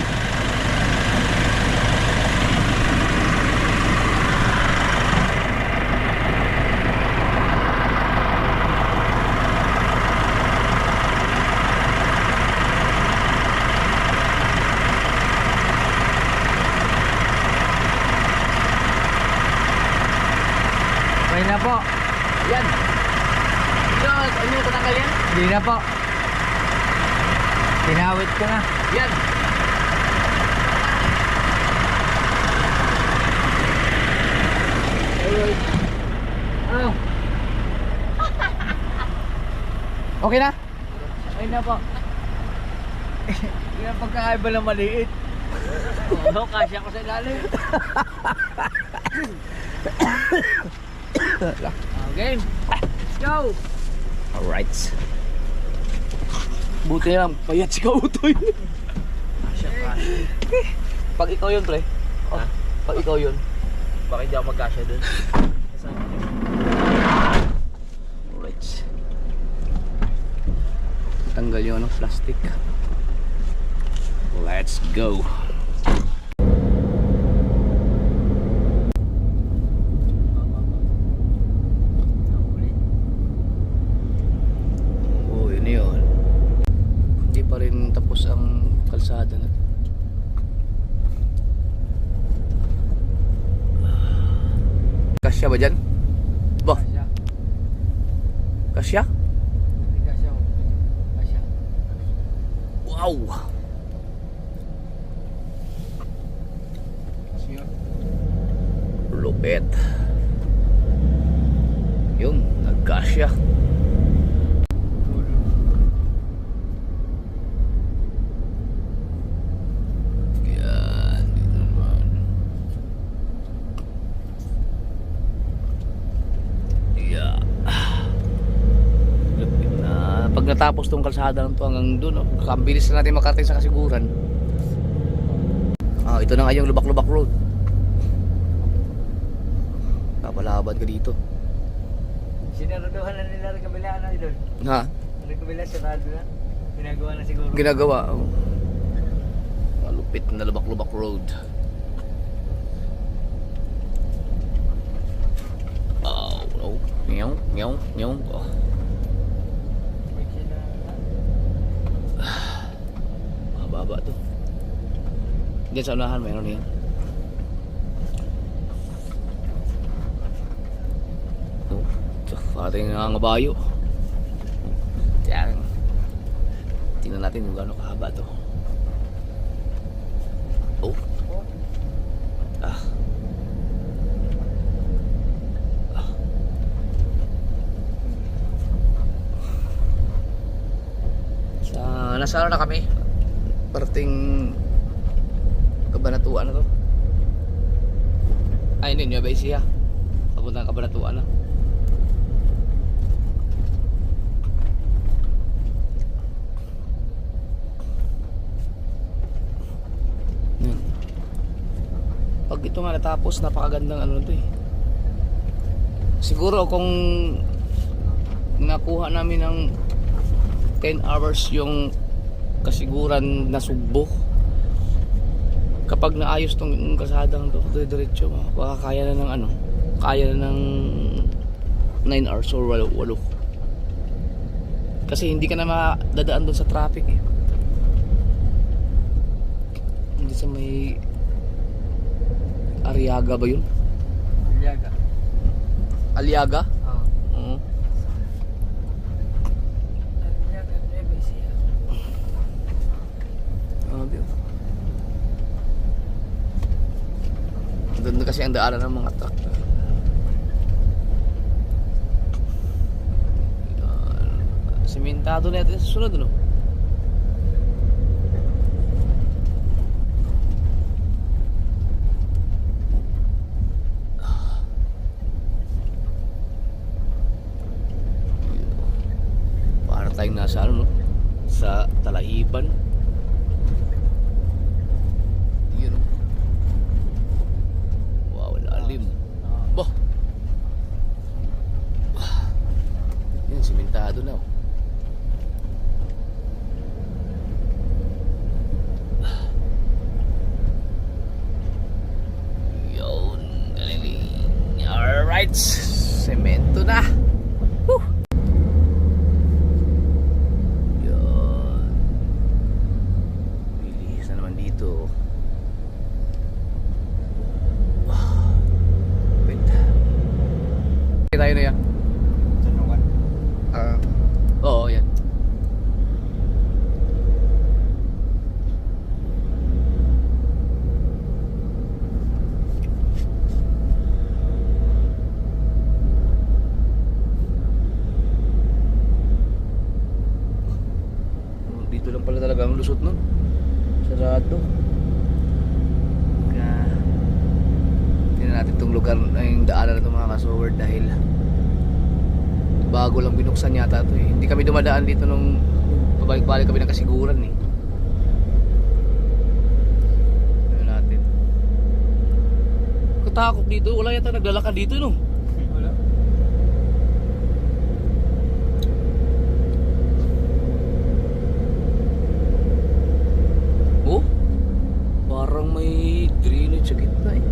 [SPEAKER 4] Okay na po.
[SPEAKER 1] Yan. Ano yung tatanggal yan?
[SPEAKER 4] Hindi na po. Tinawit ko na.
[SPEAKER 1] Yan.
[SPEAKER 4] Oh,
[SPEAKER 1] Okay na?
[SPEAKER 4] okay na po. Yan ang pagkakaiba ng maliit. Oo, kasya ko sa ilalim. Okay, let's go.
[SPEAKER 1] Alright. Buti na lang, payat si Kautoy.
[SPEAKER 3] Kasya, kasya.
[SPEAKER 1] Pag ikaw yun, pre. Oh, pag ikaw yun.
[SPEAKER 3] Bakit di ako magkasya dun?
[SPEAKER 1] Alright. Tanggal yung ano, plastic. Let's go. Kasya?
[SPEAKER 4] Hindi kasya. Kasya.
[SPEAKER 1] Wow! Lupit. Yun, nagkasya. Yan, dito naman. Yeah. Lupit na. Pag natapos tong kalsada to hanggang dun, oh, ang bilis na natin makarating sa kasiguran. Ah, ito na nga yung Lubak-Lubak Road. Kapalaban ka dito.
[SPEAKER 4] Sinaruduhan na nila rin kabila na idol.
[SPEAKER 1] Ha?
[SPEAKER 4] Rin kabila sarado na. Ginagawa na siguro.
[SPEAKER 1] Ginagawa. Oh. Malupit na Lubak-Lubak Road. Oh, no. Meow, meow, meow. Oh. Mababa to. Diyan sa unahan, mayroon yan. Oh, ating nangangabayo. Yan. Tingnan natin kung gaano kahaba to. Oh. Ah. Ah. Nasa ano na kami? Parting Kabanatuan na to. Ay, hindi nyo ba isiya? Papunta ng Kabanatuan na. Yan. Pag ito nga natapos, napakagandang ano to eh. Siguro kung nakuha namin ng 10 hours yung kasiguran na Sugbo, kapag naayos tong kasadang to, diretso, baka kaya na ng ano, kaya na ng 9 hours or 8. Kasi hindi ka na madadaan doon sa traffic eh. Hindi sa may Ariaga ba yun?
[SPEAKER 4] Iliaga.
[SPEAKER 1] Aliaga?
[SPEAKER 4] Oo.
[SPEAKER 1] Oo.
[SPEAKER 4] Iliaga, Nueva Ecija.
[SPEAKER 1] Doon kasi ang daanan ng mga truck. Simentado na natin sa sunod, no? Para tayong nasa ano, no? Sa Talaiban. Yun, no? Wow, lalim. Bah! Yan, simentado na, oh. Yun, galing. Alright, semento na. Woo! Yun. Bilis na naman dito. Wait. Tayo na yan.
[SPEAKER 4] Tanungan.
[SPEAKER 1] Oo, yan. Dito lang pala talaga ang lusot nun. Sarado. Kaya tingnan natin itong lugar, yung daanan na itong mga kasoward dahil bago lang binuksan yata ito eh. Hindi kami dumadaan dito nung pabalik-balik kami ng kasiguran eh. Tingnan natin. Katakot dito, wala yata naglalakad dito no.
[SPEAKER 4] Wala.
[SPEAKER 1] Oh, parang may drainage sa gitna eh.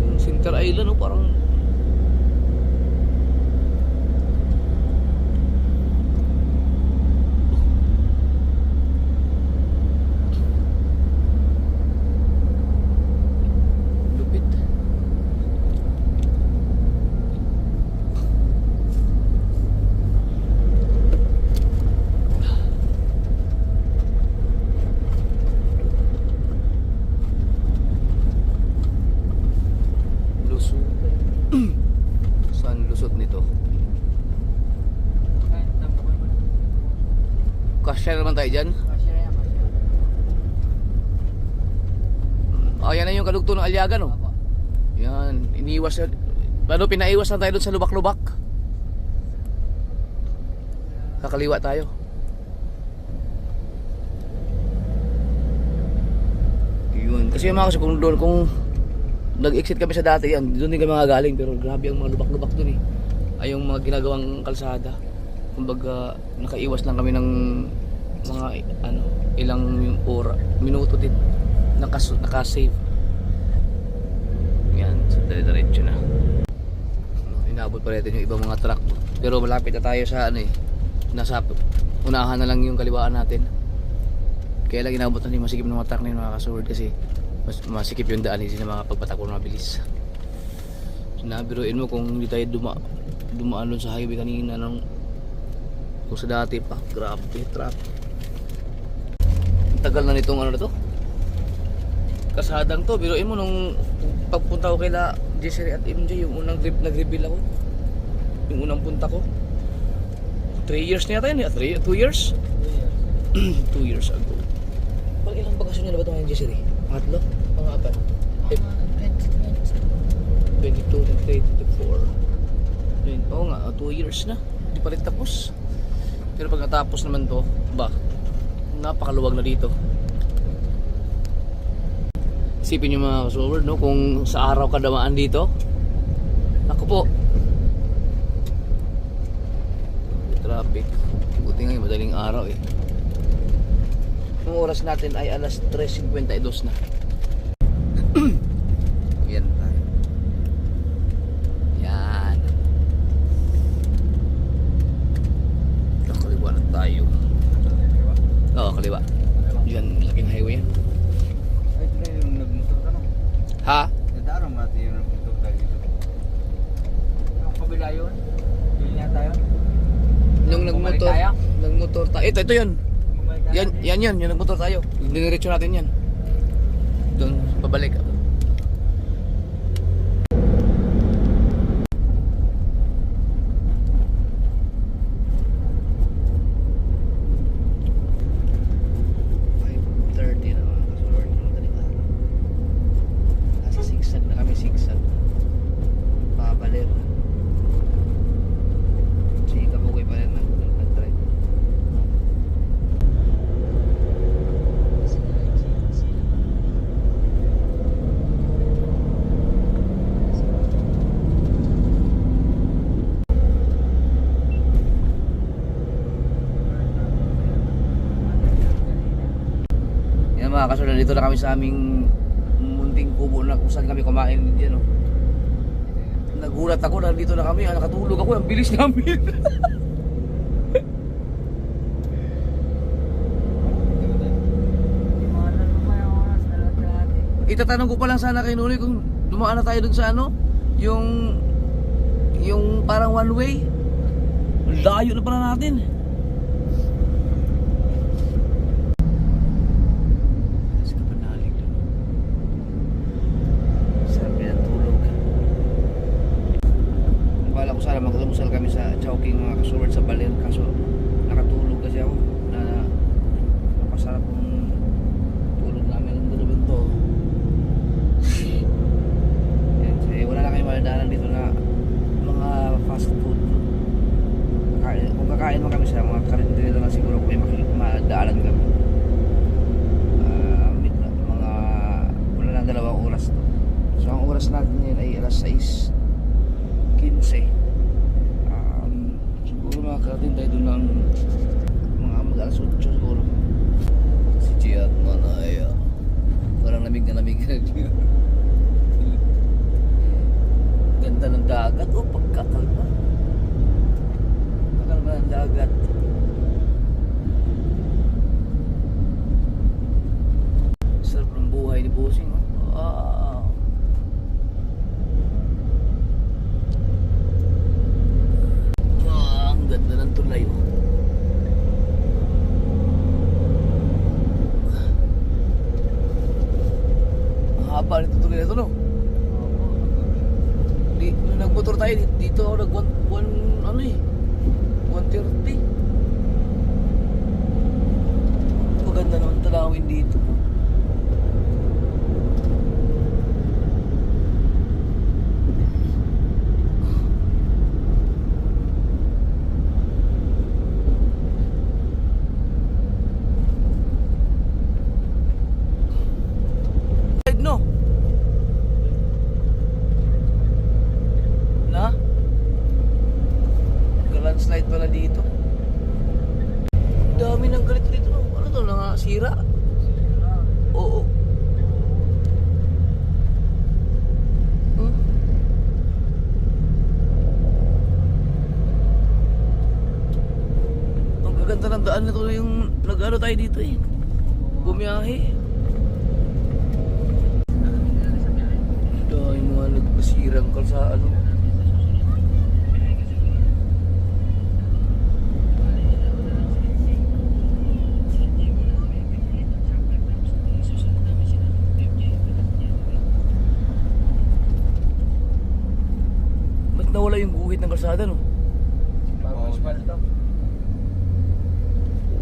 [SPEAKER 1] Yung Center Island oh, parang lupit. nito. Kasya naman tayo dyan. Yan na yung kadugtong ng Aliaga, no? Yan, iniiwas na. Ano, pinaiwas na tayo doon sa lubak-lubak. Kakaliwa tayo. Yun, kasi yung mga kasi kung doon, kung nag-exit kami sa dati yan, doon din kami mga galing, pero grabe ang mga lubak-lubak doon eh. Ay yung mga ginagawang kalsada. Kumbaga, nakaiwas lang kami ng mga ilang minuto din. Naka-save. Yan, so dire-diretso na. Inabot pa rin yung ibang mga truck. Pero malapit na tayo sa nasa unahan na lang yung kaliwaan natin. Kaya lang inabot na yung masikip ng mga truck na yung mga kasurd kasi mas masikip yung daan, hindi na mga pagpatakbo na mabilis. Sinabiruin mo kung hindi tayo dumaan doon sa highway kanina kung sa dati pa, grabe traffic. Tagal na nitong na to kasadang to, biruin mo nung pagpunta ko kaila Jessery at MJ, yung unang nag-reveal ako, yung unang punta ko 3 years na yata yun, 2 years? 2 years ago. Pag ilang bakasyon nyo na ba ito ngayon Jessery? Pangatlo? Pang-apat? 22, 23, 24. Oo nga, 2 years na, hindi pa rin tapos. Pero pag natapos naman to, napakaluwag na dito. Isipin nyo mga kasuward, no? Kung sa araw ka damaan dito, naku po, traffic. Buti nga yung madaling araw eh. Ang oras natin ay alas 3:52 na. Yan tayo. Yan. Kaliwa na tayo. Oo, kaliwa. Yan, laking highway yan.
[SPEAKER 3] Ay, ito na yung nagmotor ka, no?
[SPEAKER 1] Ha?
[SPEAKER 3] Nadarang natin yung nagmotor tayo dito. Yung kabila yun? Yun yata yun?
[SPEAKER 1] Nung nagmotor,
[SPEAKER 3] tayo?
[SPEAKER 1] nagmotor tayo. Ito yun.
[SPEAKER 3] Bumalik tayo?
[SPEAKER 1] Yan, yung nagmotor tayo. Diniretso natin yan. Doon, pabalik. Mga kasunod, dito na kami sa aming munting kubo na kung saan kami kumain dyan, no? Nagulat ako na dito na kami, nakatulog ako, ang bilis namin. Itatanong ko pa lang sana kay Nunoy kung dumaan na tayo dun sa yung parang one way. Layo na pala natin. Sana magdamusal kami sa Chowking mga kasuward sa Baler, kaso nakatulog kasi ako na napasarap yung tulog namin ng dalawang to. Yan, so, wala na kayong maladaanan dito na mga fast food. Kung kakain mo kami sa mga karindero na siguro kung may madaanan kami. Mga wala na 2 oras to. So ang oras natin ngayon ay alas 6:15. Makakarating tayo doon ng mga mag-alas 8 siguro. Si Chia at Manay parang lamig na lamig. Ganda ng dagat. Oh, pagkakalma. Pagkakalma ng dagat. ano eh. 130. Maganda naman talawin dito. No? Na? Landslide pala dito. Dami ng ganito dito. Ano to? Nakasira? Oo. Hmm? Ang gaganda ng daan na to yung nag-ano tayo dito eh. Bumiyahe. Dahil mga nagpasirang kalsaan. Ba't nawala yung guhit ng kalsada no?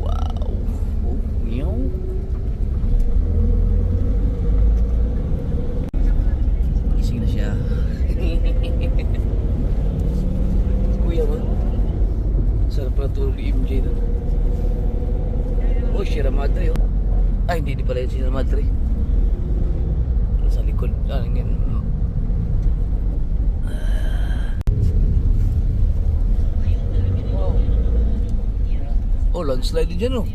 [SPEAKER 1] Wow. Oh, meow. Gising na siya. Kuya mo. Sarap na tulog ni MJ doon. Oh, Sierra Madre oh. Ay, hindi pala yung Sierra Madre. Sa likod. Ah, ganyan. Oh, landslide din dyan oh.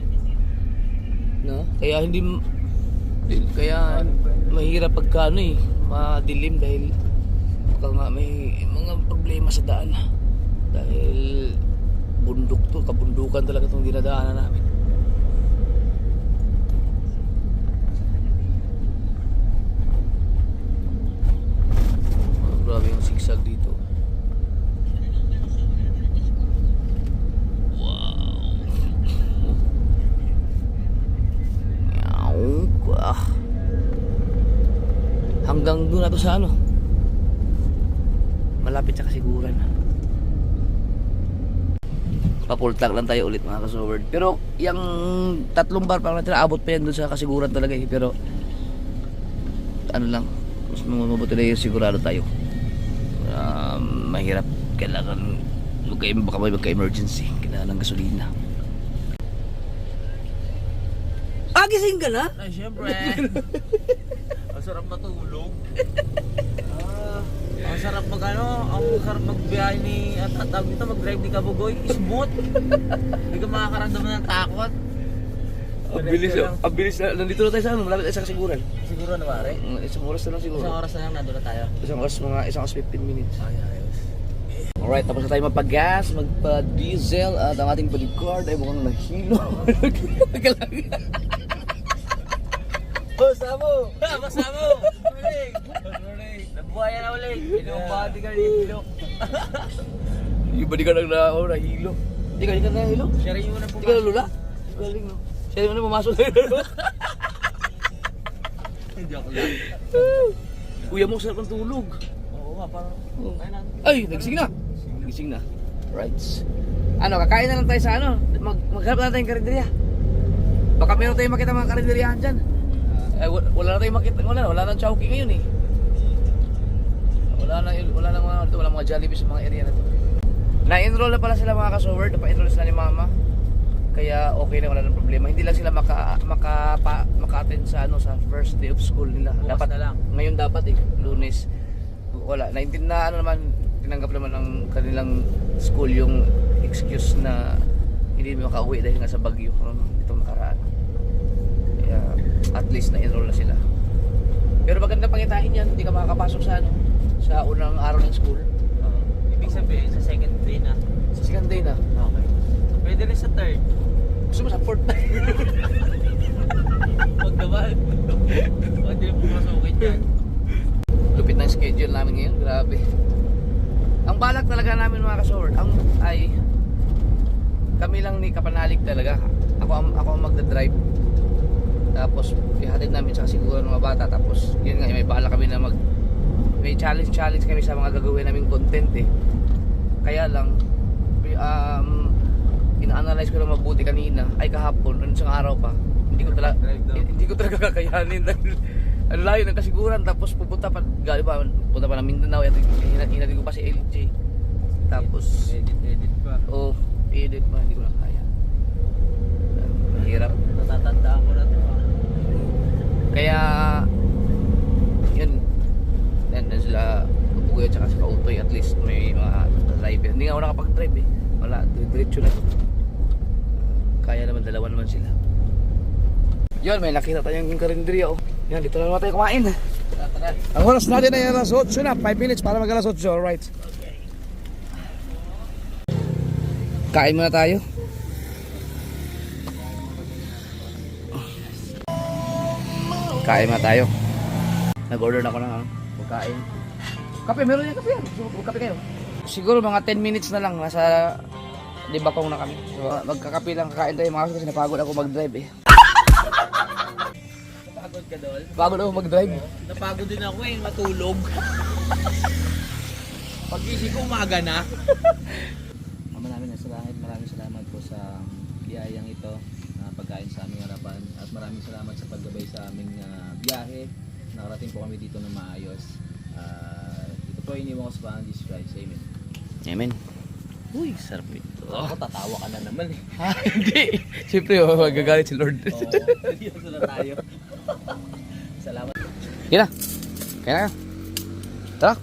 [SPEAKER 1] No? Kaya mahirap pagka ano eh, madilim dahil baka nga may mga problema sa daan. Dahil bundok to, kabundukan talaga itong dinadaanan namin. Oh, grabe yung sigsag dito. Hanggang doon na to sa ano, malapit sa kasiguran. Papultak lang tayo ulit mga kasoward. Pero yung 3 bar parang natin abot pa yan doon sa kasiguran talaga eh. Pero ano lang, mas mabuti na yung sigurado tayo. Mahirap, kailangan baka may magka-emergency, kailangan ng gasolina. Gising ka na?
[SPEAKER 3] Ay, syempre. Ang sarap matulog. Ang sarap ang sarap magbiyahe ni at tawag dito, mag-drive ni Kabugoy. Smooth. Hindi ka makakaramdaman ng takot.
[SPEAKER 1] Ang bilis na, nandito na tayo sa ano, malapit tayo sa kasiguran.
[SPEAKER 3] Siguro na pare.
[SPEAKER 1] Isang oras na lang siguro.
[SPEAKER 3] Isang oras na lang nandun na tayo.
[SPEAKER 1] Isang oras 15 minutes.
[SPEAKER 3] Ay, ayos.
[SPEAKER 1] Alright, tapos na tayo magpa-gas, magpa-diesel at ang ating bodyguard ay mukhang nahilo.
[SPEAKER 3] Basta mo! Basta mo! Morning! Morning! Nabuhaya na ulit! Ilong bodyguard yung ilong.
[SPEAKER 1] Yung bodyguard ang nahilo. Hindi ka nahilo?
[SPEAKER 3] Siya rin yung unang
[SPEAKER 1] Hindi ka nalula? Galing no? Siya rin yung pumasok na yun.
[SPEAKER 3] Joke lang.
[SPEAKER 1] Kuya mo, sarap ng tulog.
[SPEAKER 3] Oo nga, parang...
[SPEAKER 1] Ay, nagising na. Nagising na. Right. Ano, kakain na lang tayo sa ano? Maghanap na tayong karinderya. Baka meron tayong makita mga karinderyahan dyan. Wala na tayong makita. Wala nang Chowking ngayon eh. Wala mga Jollibee sa mga area na to. Na-enroll na pala sila mga kasoward. Napa-enroll sila ni mama. Kaya okay na, wala nang problema. Hindi lang sila maka-attend sa ano, sa first day of school nila.
[SPEAKER 3] Bukas
[SPEAKER 1] Dapat
[SPEAKER 3] na lang.
[SPEAKER 1] Ngayon dapat eh, Lunes. Wala, tinanggap naman ng kanilang school yung excuse na hindi makauwi dahil nga sa bagyo itong nakaraan. Kaya at least na-enroll na sila. Pero maganda pangitain yan, hindi ka makakapasok sa ano, sa unang araw ng school.
[SPEAKER 3] Ibig sabihin, sa second day na.
[SPEAKER 1] Sa second day na.
[SPEAKER 3] Okay. So, pwede rin sa third.
[SPEAKER 1] Gusto mo sa fourth na.
[SPEAKER 3] Huwag naman. Pwede rin pumasukin dyan.
[SPEAKER 1] Lupit ng schedule namin ngayon, grabe. Ang balak talaga namin mga kasoward, ay kami lang ni Kapanalig talaga. Ako ang magdadrive. Tapos ihatid namin sa kasiguran ng mga bata. Tapos yun nga, may balak kami na may challenge kami sa mga gagawin naming content eh. Kaya lang ina-analyze ko lang mabuti kanina, ay kahapon, isang araw pa. Hindi ko talaga kakayanin dahil ang layo ng kasiguran, tapos pupunta pa ng Mindanao, hinatid ko pa si LJ. Tapos
[SPEAKER 3] Edit pa.
[SPEAKER 1] edit pa, hindi ko na kaya. Mahirap.
[SPEAKER 3] Natatandaan ko na ito.
[SPEAKER 1] Kaya yun, nandun sila Bugoy at saka sa Kautoy, at least may mga driver. Hindi nga ako nakapag-drive eh. Wala, diretso na to. Kaya naman, dalawa naman sila. Yun, may nakita tayong karinderiya oh. Yan, dito na naman tayo kumain. Ang oras natin ay alas 8 na, 5 minutes para mag alas 8, alright. Kain muna tayo. Kain muna tayo. Nag-order na ako ng pagkain. Kape, meron yan kape yan. Kape kayo. Siguro mga 10 minutes na lang. Nasa Libacong na kami. So, magkakape lang, kakain tayo mga kasi napagod ako mag-drive eh.
[SPEAKER 3] Napagod ka, Dol?
[SPEAKER 1] Pagod ako mag-drive.
[SPEAKER 3] Napagod din ako eh, matulog. Pag-isip ko, umaga na. Maraming salamat po sa biyayang ito na pagkain sa aming harapan. At maraming salamat sa paggabay sa aming biyahe. Nakarating po kami dito na maayos. Ito po iniwan ko sa Panginoon Jesus Christ. Amen.
[SPEAKER 1] Amen. Uy, sarap ito.
[SPEAKER 3] Ako, tatawa ka na naman eh.
[SPEAKER 1] Hindi. Siyempre, magagalit si Lord.
[SPEAKER 3] Dito na tayo. Salamat.
[SPEAKER 1] Kaya na. Kaya na. Tara.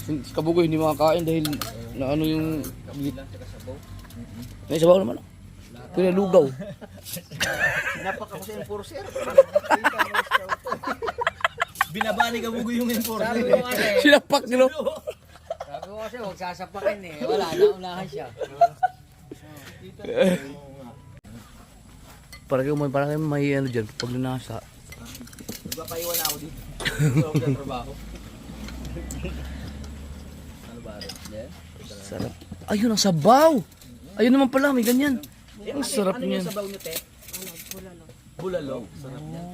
[SPEAKER 1] Si Kabugoy hindi makakain dahil na ano yung... May sabaw naman. Kaya lugaw.
[SPEAKER 3] Napak ako sa enforcer. Binabali ka bugo yung enforcer.
[SPEAKER 1] Sinapak nyo.
[SPEAKER 4] Sabi ko kasi huwag sasapakin eh. Wala, naunahan siya.
[SPEAKER 1] Parang kayo may ano dyan pag nasa.
[SPEAKER 3] Nagpapaiwan na ako dito. Gusto ako sa trabaho. Ano ba rin?
[SPEAKER 1] Sarap. Ayun ang sabaw. Ayun naman pala, may ganyan. Ang sarap
[SPEAKER 3] Ano
[SPEAKER 1] niyan.
[SPEAKER 3] yung sabaw nyo, te? Bulalo. Bulalo? Sarap yan.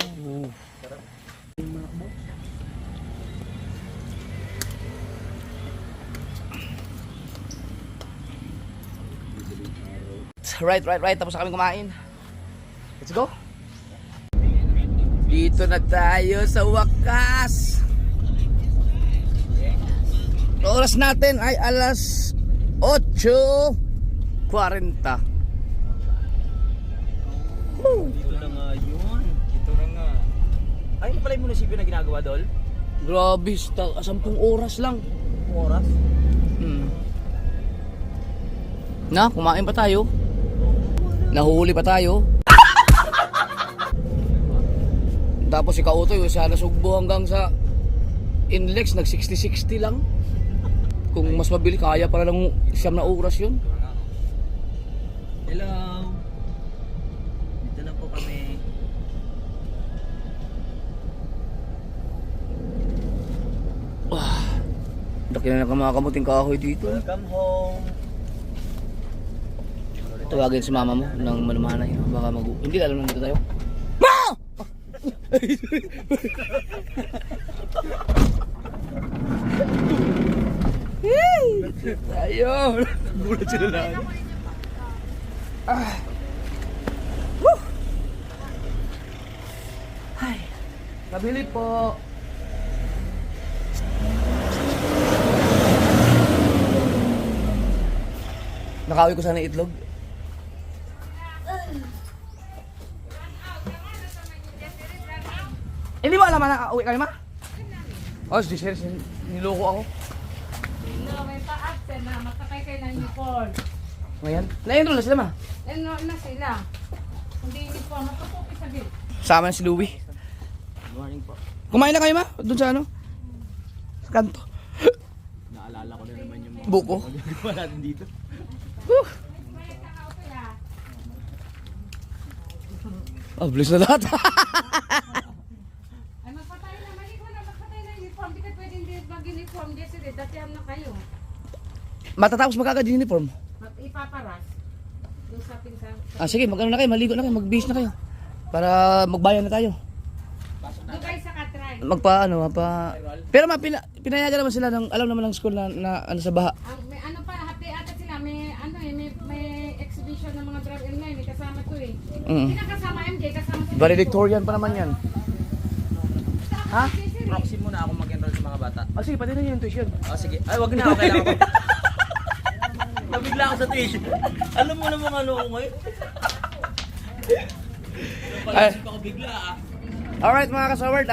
[SPEAKER 1] Right. Tapos na kami kumain. Let's go. Dito na tayo sa wakas. Oras natin ay alas 8:40.
[SPEAKER 3] Dito na nga yun. Dito na nga. Ay, ano pala yung munisipyo na ginagawa, Dol?
[SPEAKER 1] Grabe, 10 oras lang.
[SPEAKER 3] Oras?
[SPEAKER 1] Na, kumain pa tayo. Nahuli pa tayo. Tapos si Kautoy, sa Nasugbo hanggang sa Inlex, nag 60-60 lang. Kung mas mabili, kaya para lang 9 na oras yun.
[SPEAKER 3] Hello. Dito na po kami.
[SPEAKER 1] Laki na lang mga kamuting kahoy dito.
[SPEAKER 3] Welcome home.
[SPEAKER 1] Tawagin si mama mo ng manumanay. Baka hindi alam lang dito tayo. Ma! Ayun! Gulat sila lahat. Ay! Kabili po! Nakawi ko sana itlog. Hindi ba alam na uwi kami ma? Oh, si Sir, niloko ako.
[SPEAKER 6] No, may pa-absent na. Makakay kayo ng uniform.
[SPEAKER 1] Ngayon, na-enroll na sila ma.
[SPEAKER 6] Ano na sila? Hindi uniform. Matutupi sa bill.
[SPEAKER 1] Sama na si Louie.
[SPEAKER 3] Good morning po.
[SPEAKER 1] Kumain na kayo ma? Doon sa ano? Sa kanto.
[SPEAKER 3] Naalala ko na naman yung mga
[SPEAKER 1] Buko.
[SPEAKER 3] magagawa natin dito.
[SPEAKER 1] Oh, bilis na lahat.
[SPEAKER 6] Ay, magpatay na. Mali ko na. Magpatay na uniform. Di ka pwede hindi mag-uniform. Kasi datihan na kayo.
[SPEAKER 1] Matatapos magkagad yung uniform.
[SPEAKER 6] Ipaparas. Doon sa pinsan.
[SPEAKER 1] Ah, sige, mag-ano na kayo, maligo na kayo, mag-base na kayo. Para magbayan na tayo.
[SPEAKER 6] Doon kayo sa katry.
[SPEAKER 1] Pero pinayagan naman sila ng, alam naman ng school na ano sa baha.
[SPEAKER 6] May ano pa, hati ata sila. May ano eh, may edition ng mga Drive M9, may kasama to eh.
[SPEAKER 1] Mm.
[SPEAKER 6] Hindi na kasama MJ, kasama to.
[SPEAKER 1] Valedictorian pa naman yan. Ha?
[SPEAKER 3] Proxy muna ako mag-enroll sa mga bata.
[SPEAKER 1] Ah, sige, pati na yung tuition.
[SPEAKER 3] Oh, sige. Ay, wag na. Okay lang ako. Nabigla ako sa tuition. Alam mo namang ano ko ngayon?
[SPEAKER 1] Ay.
[SPEAKER 3] Napaisip ako bigla ah.
[SPEAKER 1] Alright mga kasaward,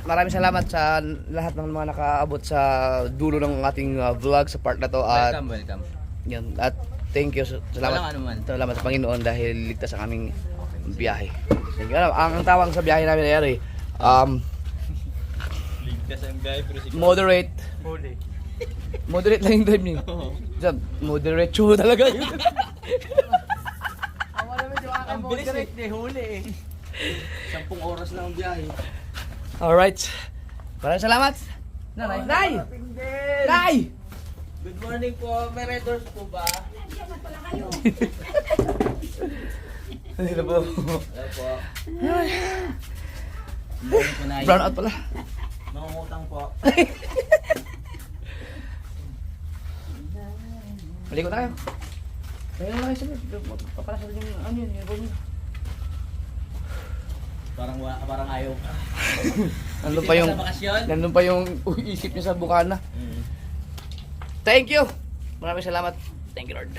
[SPEAKER 1] maraming salamat sa lahat ng mga nakaabot sa dulo ng ating vlog sa part na to. At
[SPEAKER 3] Welcome.
[SPEAKER 1] yun, at thank you. Salamat.
[SPEAKER 3] Walang anuman.
[SPEAKER 1] Salamat sa Panginoon dahil ligtas ang aming biyahe. Thank you. Ang tawag sa biyahe namin ay
[SPEAKER 3] Ligtas ang guy, pero si
[SPEAKER 1] moderate. Moderate lang yung drive niyo. Moderate show talaga yun.
[SPEAKER 3] ang bilis eh. Huli eh. 10 oras lang ang biyahe.
[SPEAKER 1] Alright. Maraming salamat. Nanay. Nay! Nay!
[SPEAKER 3] Good morning po. May red doors po ba?
[SPEAKER 1] Ano po?
[SPEAKER 3] Hello po. Morning po na.
[SPEAKER 1] Brown out pala.
[SPEAKER 3] Mangungutang po.
[SPEAKER 1] Maligo tayo. Tayo na kayo sabi. Papalasal yung ano yun. Yung
[SPEAKER 3] Parang ayaw.
[SPEAKER 1] nandun pa yung
[SPEAKER 3] Sa bakasyon?
[SPEAKER 1] nandun pa yung isip niya sa bukana. Thank you. Maraming salamat. Thank you Lord.